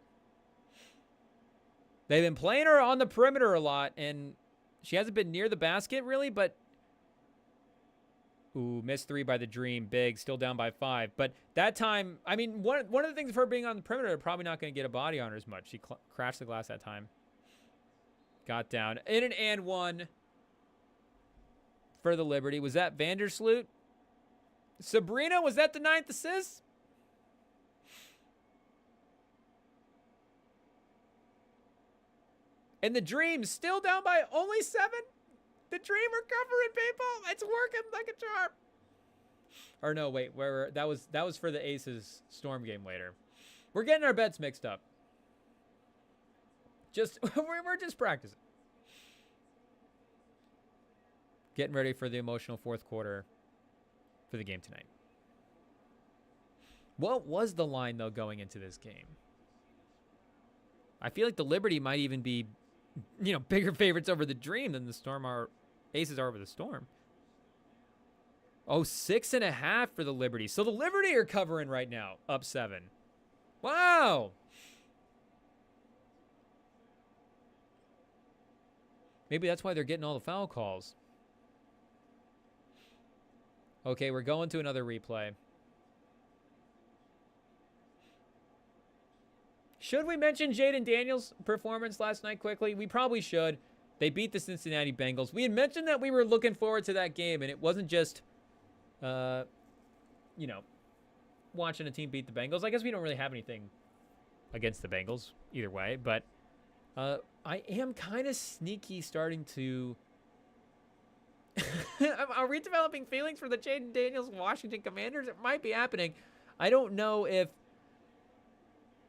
They've been playing her on the perimeter a lot, and she hasn't been near the basket, really, but... Ooh, missed 3 by the Dream. Big, still down by 5. But that time, I mean, one of the things of her being on the perimeter, probably not going to get a body on her as much. She crashed the glass that time. Got down. In an and one for the Liberty. Was that Vandersloot? Sabrina, was that the 9th assist? And the Dream still down by only 7? The Dream recovering, people. It's working like a charm. Or no, wait. That was for the Aces Storm game later. We're getting our bets mixed up. We're just practicing. Getting ready for the emotional fourth quarter for the game tonight. What was the line, though, going into this game? I feel like the Liberty might even be, bigger favorites over the Dream than the Storm are. Aces are over the Storm. Oh, 6.5 for the Liberty. So the Liberty are covering right now, up 7. Wow. Maybe that's why they're getting all the foul calls. Okay, we're going to another replay. Should we mention Jaden Daniels' performance last night quickly? We probably should. They beat the Cincinnati Bengals. We had mentioned that we were looking forward to that game, and it wasn't just, watching a team beat the Bengals. I guess we don't really have anything against the Bengals either way, but I am kind of sneaky starting to... Are we developing feelings for the Jaden Daniels Washington Commanders? It might be happening. I don't know if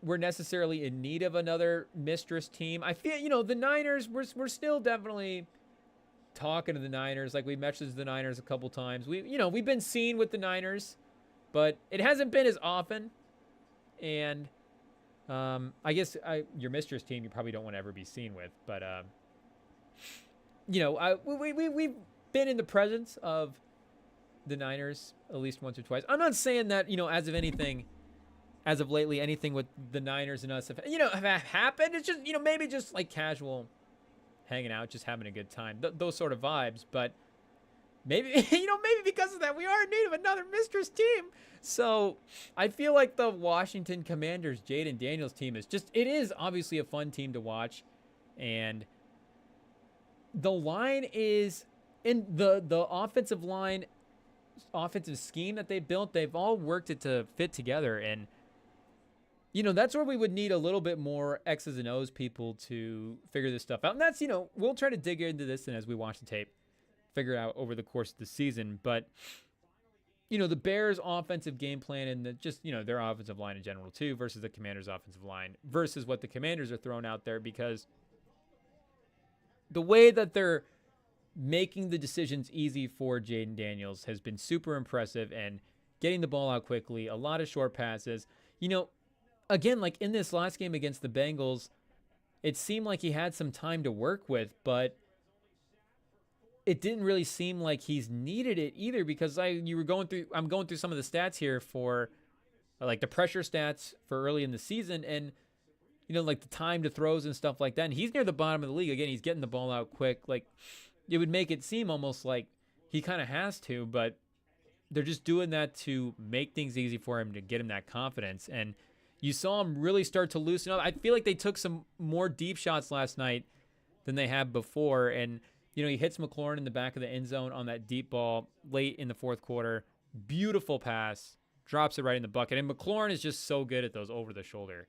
we're necessarily in need of another mistress team. I feel, the Niners, we're still definitely talking to the Niners. Like, we messaged the Niners a couple times. We've been seen with the Niners, but it hasn't been as often. And I guess your mistress team you probably don't want to ever be seen with. But, we've been in the presence of the Niners at least once or twice. I'm not saying that, as of lately, anything with the Niners and us have happened. It's just, maybe just like casual hanging out, just having a good time. Those sort of vibes. But maybe, maybe because of that, we are in need of another mistress team. So I feel like the Washington Commanders, Jaden Daniels team it is obviously a fun team to watch. And the line is in the offensive line, offensive scheme that they built. They've all worked it to fit together. And that's where we would need a little bit more X's and O's people to figure this stuff out. And that's, we'll try to dig into this and as we watch the tape, figure it out over the course of the season. But, the Bears' offensive game plan and their offensive line in general too versus the Commanders' offensive line versus what the Commanders are throwing out there, because the way that they're making the decisions easy for Jaden Daniels has been super impressive, and getting the ball out quickly, a lot of short passes. Again, like in this last game against the Bengals, it seemed like he had some time to work with, but it didn't really seem like he's needed it either, because I'm going through some of the stats here for like the pressure stats for early in the season, and like the time to throws and stuff like that. And he's near the bottom of the league. Again, he's getting the ball out quick. Like, it would make it seem almost like he kind of has to, but they're just doing that to make things easy for him, to get him that confidence. And you saw him really start to loosen up. I feel like they took some more deep shots last night than they have before. And, he hits McLaurin in the back of the end zone on that deep ball late in the fourth quarter. Beautiful pass. Drops it right in the bucket. And McLaurin is just so good at those over-the-shoulder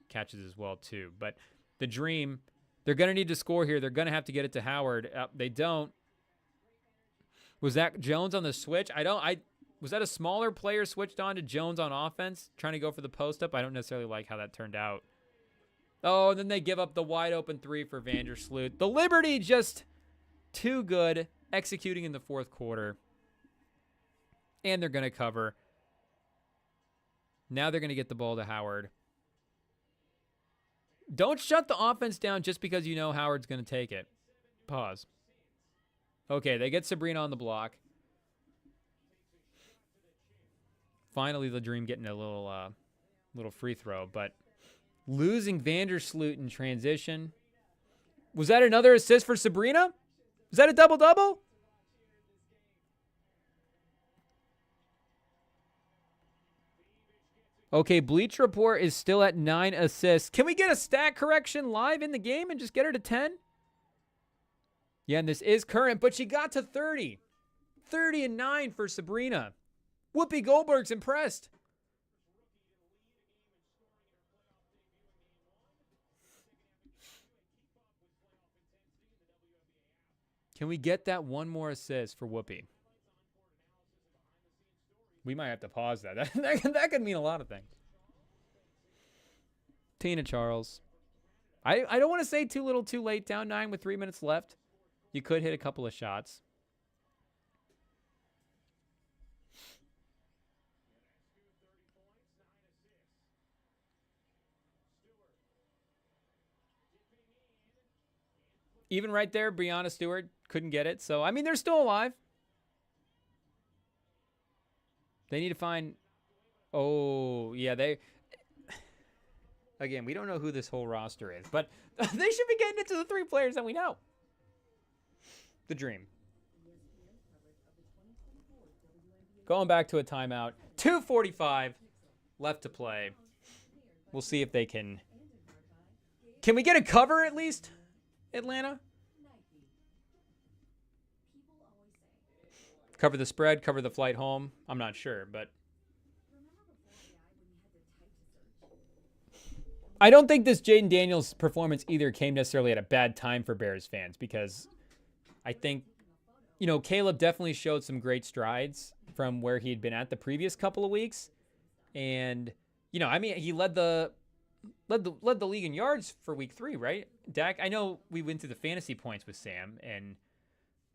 catches as well, too. But the Dream, they're going to need to score here. They're going to have to get it to Howard. They don't. Was that Jones on the switch? Was that a smaller player switched on to Jones on offense, trying to go for the post-up? I don't necessarily like how that turned out. Oh, and then they give up the wide-open 3 for Vandersloot. The Liberty just too good, executing in the fourth quarter. And they're going to cover. Now they're going to get the ball to Howard. Don't shut the offense down just because you know Howard's going to take it. Pause. Okay, they get Sabrina on the block. Finally, the Dream getting a little Little free throw, but losing Vandersloot in transition. Was that another assist for Sabrina? Was that a double-double? Okay, Bleach Report is still at 9 assists. Can we get a stat correction live in the game and just get her to 10? Yeah, and this is current, but she got to 30. 30 and 9 for Sabrina. Whoopi Goldberg's impressed. Can we get that one more assist for Whoopi? We might have to pause that. That could mean a lot of things. Tina Charles. I don't want to say too little too late. Down 9 with 3 minutes left. You could hit a couple of shots. Even right there, Brianna Stewart couldn't get it. So, I mean, they're still alive. They need to find... Oh, yeah, they... Again, we don't know who this whole roster is, but they should be getting into the 3 players that we know. The dream. Going back to a timeout. 2:45 left to play. We'll see if they can... Can we get a cover at least, Atlanta? Cover the spread, cover the flight home. I'm not sure, but... I don't think this Jaden Daniels performance either came necessarily at a bad time for Bears fans, because I think, you know, Caleb definitely showed some great strides from where he had been at the previous couple of weeks. And, you know, I mean, he led the league in yards for week 3, right? Dak, I know we went through the fantasy points with Sam, and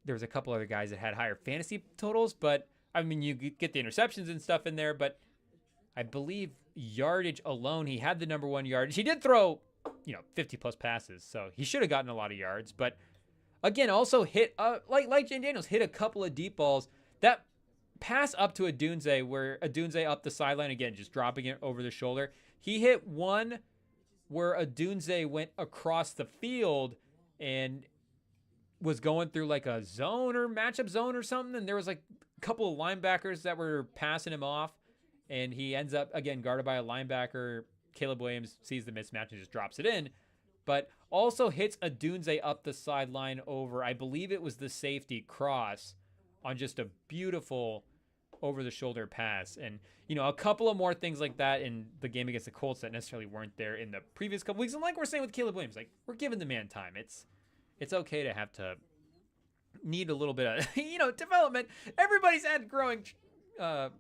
there was a couple other guys that had higher fantasy totals, but I mean, you get the interceptions and stuff in there, but I believe yardage alone, he had the number 1 yardage. He did throw, you know, 50 plus passes, so he should have gotten a lot of yards, but again, also hit, like Jane Daniels, hit a couple of deep balls. That pass up to Adunze, where Adunze up the sideline, again, just dropping it over the shoulder. He hit one where Adunze went across the field and was going through like a zone or matchup zone or something, and there was like a couple of linebackers that were passing him off, and he ends up, again, guarded by a linebacker. Caleb Williams sees the mismatch and just drops it in, but also hits Adunze up the sideline over, I believe it was the safety cross, on just a beautiful over-the-shoulder pass. And, you know, a couple of more things like that in the game against the Colts that necessarily weren't there in the previous couple weeks. And like we're saying with Caleb Williams, like, we're giving the man time. It's okay to have to need a little bit of, you know, development. Everybody's had growing, you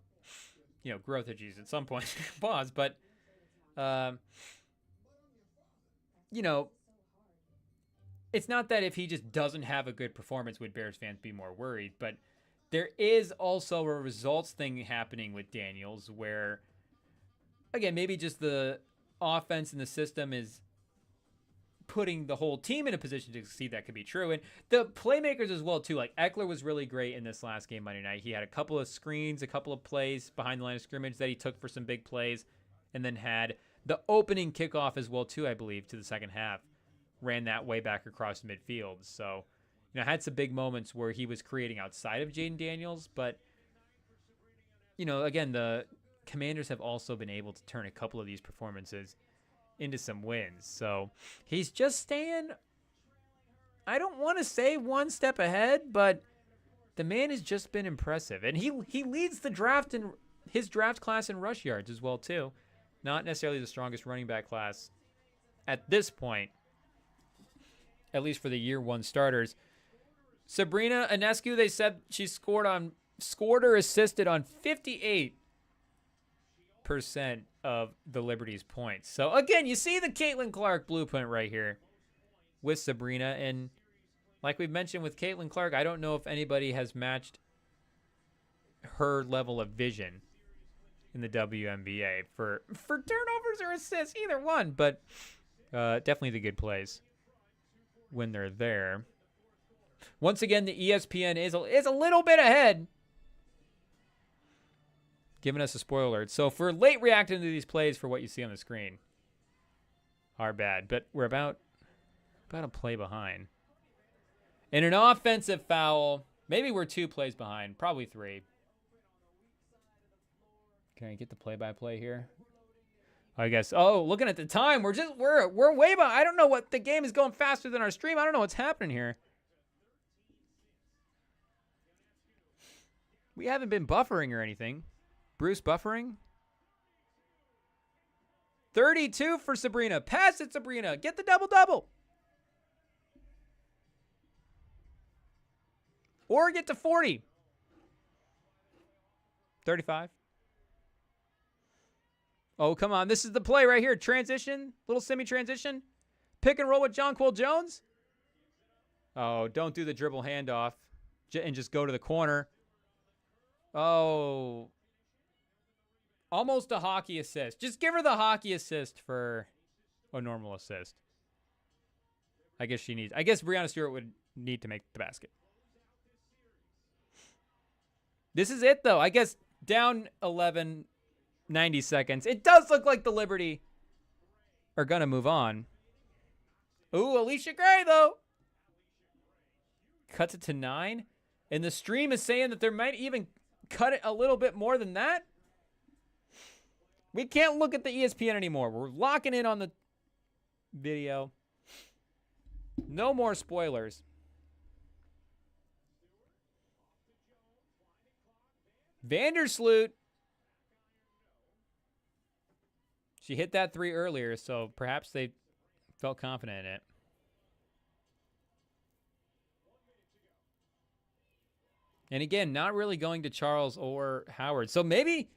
know, growth issues at some point. Pause. But, you know, it's not that if he just doesn't have a good performance would Bears fans be more worried, but there is also a results thing happening with Daniels where, again, maybe just the offense and the system is putting the whole team in a position to succeed. That could be true. And the playmakers as well, too. Like, Eckler was really great in this last game Monday night. He had a couple of screens, a couple of plays behind the line of scrimmage that he took for some big plays, and then had the opening kickoff as well, too, I believe, to the second half. Ran that way back across midfield. So, you know, had some big moments where he was creating outside of Jaden Daniels. But, you know, again, the Commanders have also been able to turn a couple of these performances into some wins. So he's just staying, I don't want to say one step ahead, but the man has just been impressive. And he leads the draft in his draft class in rush yards as well, too. Not necessarily the strongest running back class at this point, at least for the year 1 starters. Sabrina Ionescu, they said she scored or assisted on 58% of the Liberty's points. So again, you see the Caitlin Clark blueprint right here with Sabrina. And like we've mentioned with Caitlin Clark, I don't know if anybody has matched her level of vision in the WNBA for turnovers or assists, either one, but definitely the good plays when they're there. Once again, the ESPN is a little bit ahead. giving us a spoiler alert. So if we're late reacting to these plays for what you see on the screen, our bad. But we're about a play behind. In an offensive foul, maybe we're 2 plays behind, probably 3. Can I get the play-by-play here? I guess. Oh, looking at the time, we're way behind. I don't know what the game is going faster than our stream. I don't know what's happening here. We haven't been buffering or anything. Bruce buffering. 32 for Sabrina. Pass it, Sabrina. Get the double-double. Or get to 40. 35. Oh, come on. This is the play right here. Transition. Little semi-transition. Pick and roll with Jonquil Jones. Oh, don't do the dribble handoff. And just go to the corner. Oh. Almost a hockey assist. Just give her the hockey assist for a normal assist. I guess Breanna Stewart would need to make the basket. This is it, though. I guess down 11, 90 seconds. It does look like the Liberty are going to move on. Ooh, Alicia Gray, though. Cuts it to 9. And the stream is saying that there might even cut it a little bit more than that. We can't look at the ESPN anymore. We're locking in on the video. No more spoilers. Vandersloot. She hit that 3 earlier, so perhaps they felt confident in it. And again, not really going to Charles or Howard. So maybe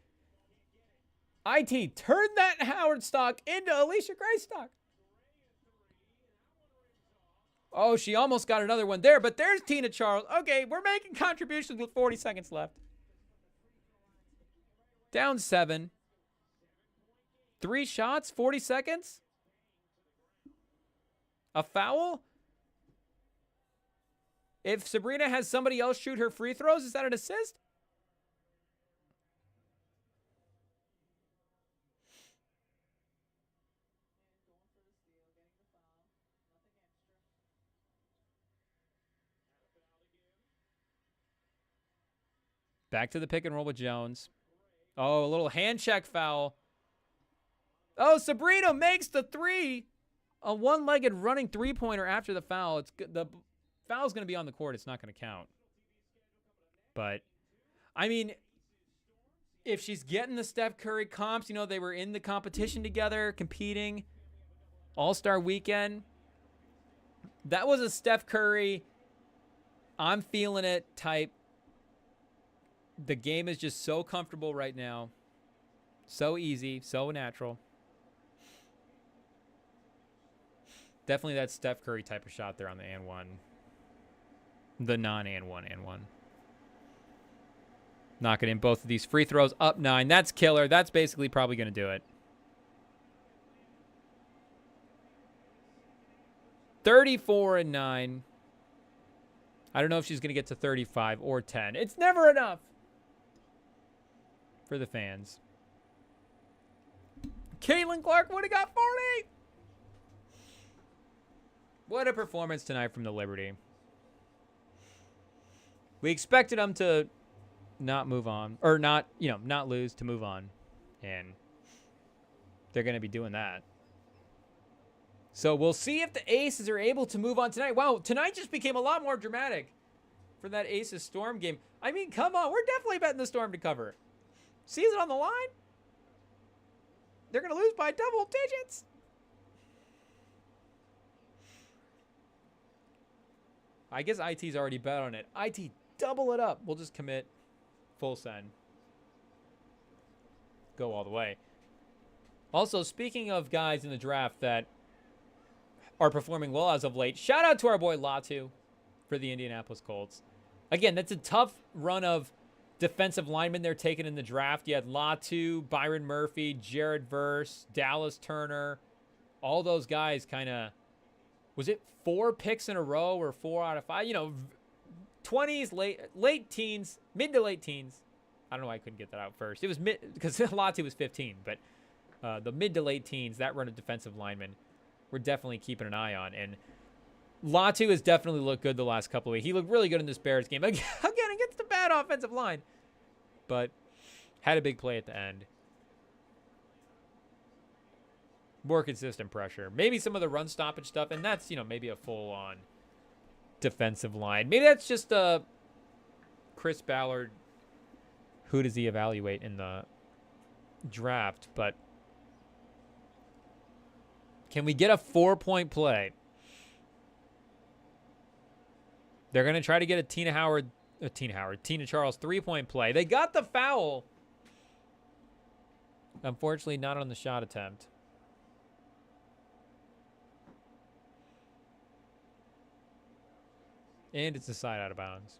IT turned that Howard stock into Alicia Gray stock. Oh, she almost got another one there, but there's Tina Charles. Okay, we're making contributions with 40 seconds left. Down 7. 3 shots, 40 seconds. A foul? If Sabrina has somebody else shoot her free throws, is that an assist? Back to the pick and roll with Jones. Oh, a little hand check foul. Oh, Sabrina makes the 3. A one-legged running three-pointer after the foul. The foul's going to be on the court. It's not going to count. But, I mean, if she's getting the Steph Curry comps, you know, they were in the competition together, competing, All-Star Weekend. That was a Steph Curry, I'm feeling it type. The game is just so comfortable right now. So easy, so natural. Definitely that Steph Curry type of shot there on the and one. The non-and-one and one. Knocking in both of these free throws. Up 9. That's killer. That's basically probably going to do it. 34-9. I don't know if she's going to get to 35 or 10. It's never enough for the fans. Caitlin Clark would have got 40. What a performance tonight from the Liberty. We expected them to not move on, or not lose, to move on. And they're going to be doing that. So we'll see if the Aces are able to move on tonight. Wow, tonight just became a lot more dramatic for that Aces Storm game. I mean, come on. We're definitely betting the Storm to cover. Season on the line. They're going to lose by double digits. I guess IT's already bet on it. IT, double it up. We'll just commit full send. Go all the way. Also, speaking of guys in the draft that are performing well as of late, shout out to our boy Latu for the Indianapolis Colts. Again, that's a tough run of defensive linemen they're taking in the draft. You had Latu, Byron Murphy, Jared Verse, Dallas Turner. All those guys kind of, was it 4 picks in a row or 4 out of 5? You know, 20s, late teens, mid to late teens I don't know why I couldn't get that out first. It was mid, because Latu was 15, but the mid to late teens, that run of defensive linemen, we're definitely keeping an eye on. And Latu has definitely looked good the last couple of weeks. He looked really good in this Bears game. Again, against the bad offensive line, but had a big play at the end. More consistent pressure. Maybe some of the run stoppage stuff, and that's, maybe a full-on defensive line. Maybe that's just Chris Ballard. Who does he evaluate in the draft? But can we get a 4-point play? They're going to try to get a Tina Charles 3-point play. They got the foul. Unfortunately, not on the shot attempt. And it's a side out of bounds.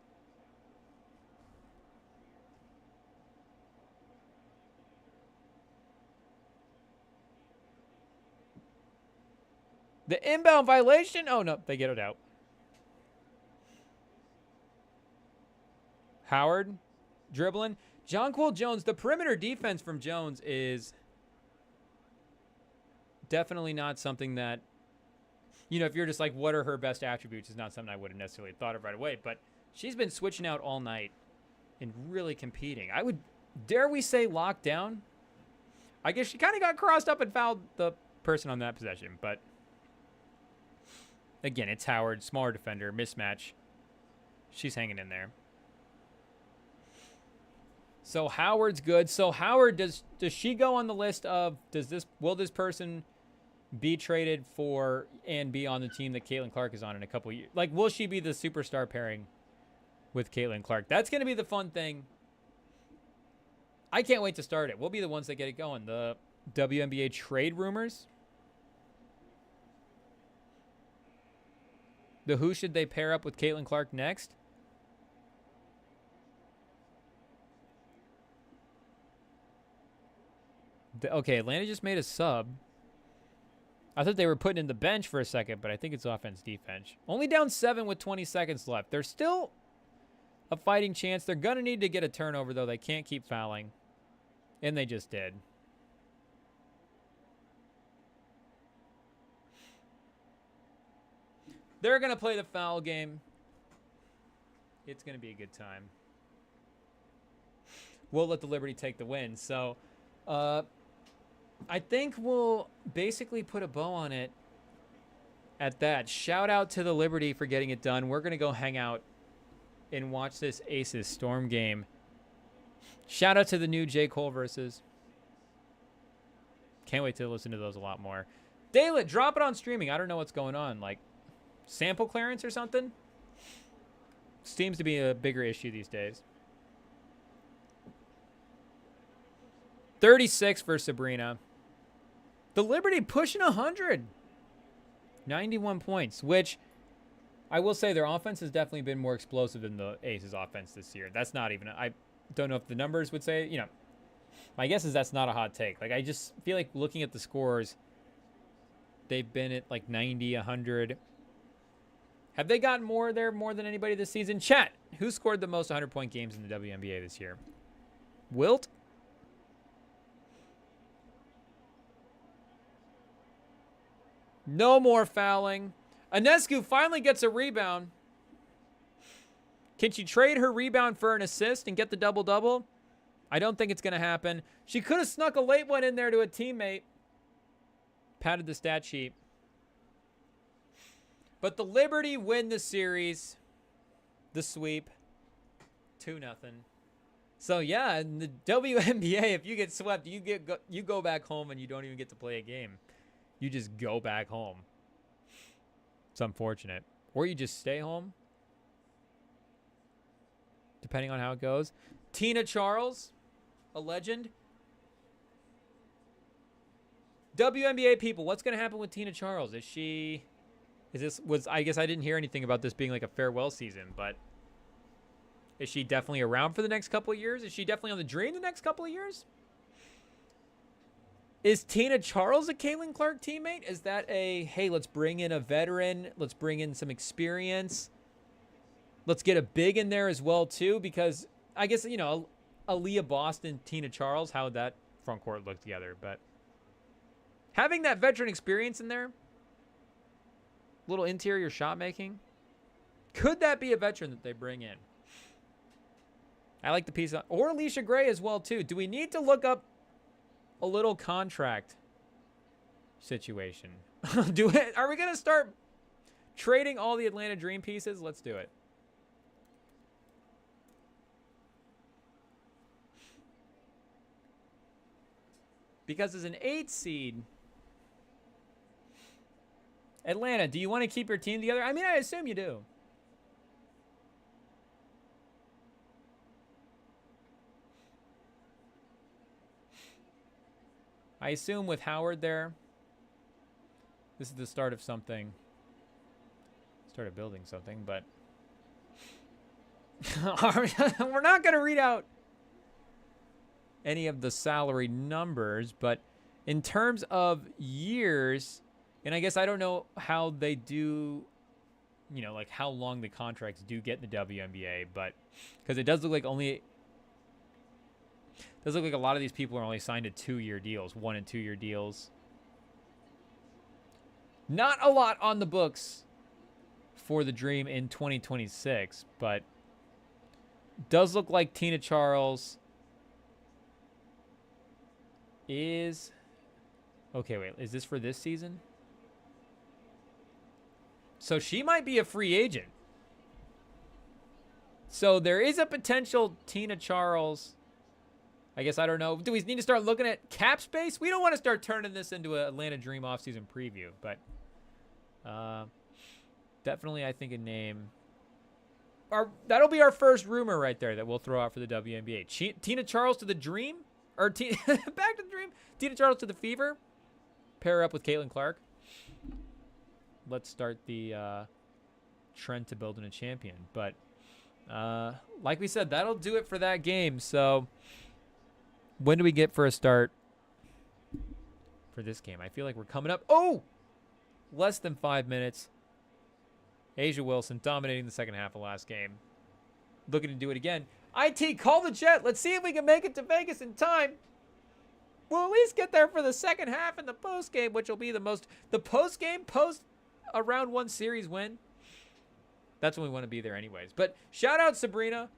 The inbound violation? Oh, no. They get it out. Howard dribbling. Jonquil Jones. The perimeter defense from Jones is definitely not something that, if you're just like, what are her best attributes, is not something I would have necessarily thought of right away. But she's been switching out all night and really competing. I would, dare we say, locked down? I guess she kind of got crossed up and fouled the person on that possession. But again, it's Howard, smaller defender, mismatch. She's hanging in there. So Howard's good. So Howard, does she go on the list of, will this person be traded for and be on the team that Caitlin Clark is on in a couple years? Like, will she be the superstar pairing with Caitlin Clark? That's going to be the fun thing. I can't wait to start it. We'll be the ones that get it going. The WNBA trade rumors. Who should they pair up with Caitlin Clark next? Okay, Atlanta just made a sub. I thought they were putting in the bench for a second, but I think it's offense defense. Only down 7 with 20 seconds left. There's still a fighting chance. They're going to need to get a turnover, though. They can't keep fouling. And they just did. They're going to play the foul game. It's going to be a good time. We'll let the Liberty take the win. So, I think we'll basically put a bow on it at that. Shout out to the Liberty for getting it done. We're going to go hang out and watch this Aces Storm game. Shout out to the new J. Cole versus. Can't wait to listen to those a lot more. Daylit, drop it on streaming. I don't know what's going on. Like, sample clearance or something? Seems to be a bigger issue these days. 36 for Sabrina. The Liberty pushing 100. 91 points, which I will say their offense has definitely been more explosive than the Aces offense this year. That's not even, I don't know if the numbers would say, my guess is that's not a hot take. Like, I just feel like looking at the scores, they've been at like 90, 100. Have they gotten more there more than anybody this season? Chat, who scored the most 100-point games in the WNBA this year? Wilt? No more fouling. Ionescu finally gets a rebound. Can she trade her rebound for an assist and get the double-double? I don't think it's going to happen. She could have snuck a late one in there to a teammate. Padded the stat sheet. But the Liberty win the series. The sweep. 2-0. So, yeah, in the WNBA, if you get swept, you go back home and you don't even get to play a game. You just go back home. It's unfortunate. Or you just stay home. Depending on how it goes. Tina Charles, a legend. WNBA people, what's going to happen with Tina Charles? I guess I didn't hear anything about this being like a farewell season, but is she definitely around for the next couple of years? Is she definitely on the Dream the next couple of years? Is Tina Charles a Caitlin Clark teammate? Is that hey, let's bring in a veteran. Let's bring in some experience. Let's get a big in there as well, too, because I guess, a Aaliyah Boston, Tina Charles, how would that front court look together? But having that veteran experience in there, little interior shot making, could that be a veteran that they bring in? I like the piece on, or Alicia Gray as well too. Do we need to look up a little contract situation? Are we gonna start trading all the Atlanta Dream pieces? Let's do it. Because as an 8 seed, Atlanta, do you want to keep your team together? I mean, I assume you do. I assume with Howard there, this is the start of something. Start of building something, but we're not going to read out any of the salary numbers, but in terms of years, and I guess I don't know how they do, you know, like how long the contracts do get in the WNBA, but because it does look like a lot of these people are only signed to 2-year deals, 1 and 2-year deals. Not a lot on the books for the Dream in 2026, but does look like Tina Charles is... Okay, wait. Is this for this season? So she might be a free agent. So there is a potential Tina Charles... I guess I don't know. Do we need to start looking at cap space? We don't want to start turning this into an Atlanta Dream offseason preview, but definitely I think a name. That'll be our first rumor right there that we'll throw out for the WNBA. Tina Charles to the Dream? Or back to the Dream? Tina Charles to the Fever? Pair her up with Caitlin Clark. Let's start the trend to building a champion. But like we said, that'll do it for that game. So... when do we get for a start for this game? I feel like we're coming up. Oh! Less than 5 minutes. Asia Wilson dominating the second half of last game. Looking to do it again. IT, call the jet. Let's see if we can make it to Vegas in time. We'll at least get there for the second half and the post game, which will be the post game, post a round 1 series win. That's when we want to be there anyways. But shout out Sabrina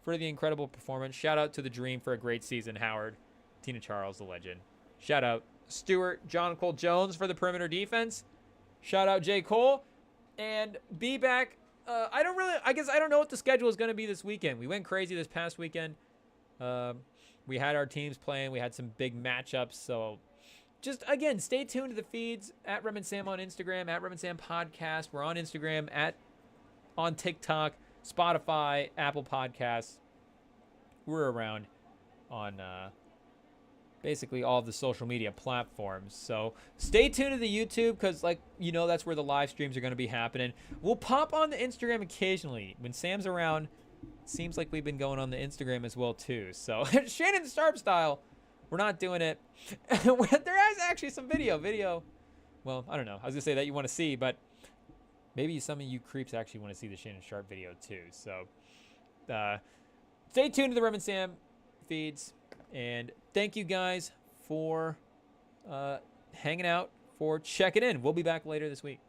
for the incredible performance. Shout out to the Dream for a great season. Howard, Tina Charles, the legend. Shout out Stewart, John Cole Jones for the perimeter defense. Shout out J. Cole. And be back. I guess I don't know what the schedule is going to be this weekend. We went crazy this past weekend. We had our teams playing. We had some big matchups. So just, again, stay tuned to the feeds at Rem and Sam on Instagram, at Rem and Sam Podcast. We're on Instagram, on TikTok, Spotify, Apple Podcasts. We're around on basically all of the social media platforms. So stay tuned to the YouTube because, like, you know, that's where the live streams are going to be happening. We'll pop on the Instagram occasionally. When Sam's around, it seems like we've been going on the Instagram as well, too. So Shannon Sharp style, we're not doing it. There is actually some video. Well, I don't know. I was going to say that you want to see, but maybe some of you creeps actually want to see the Shannon Sharp video too. So stay tuned to the Rem and Sam feeds. And thank you guys for hanging out, for checking in. We'll be back later this week.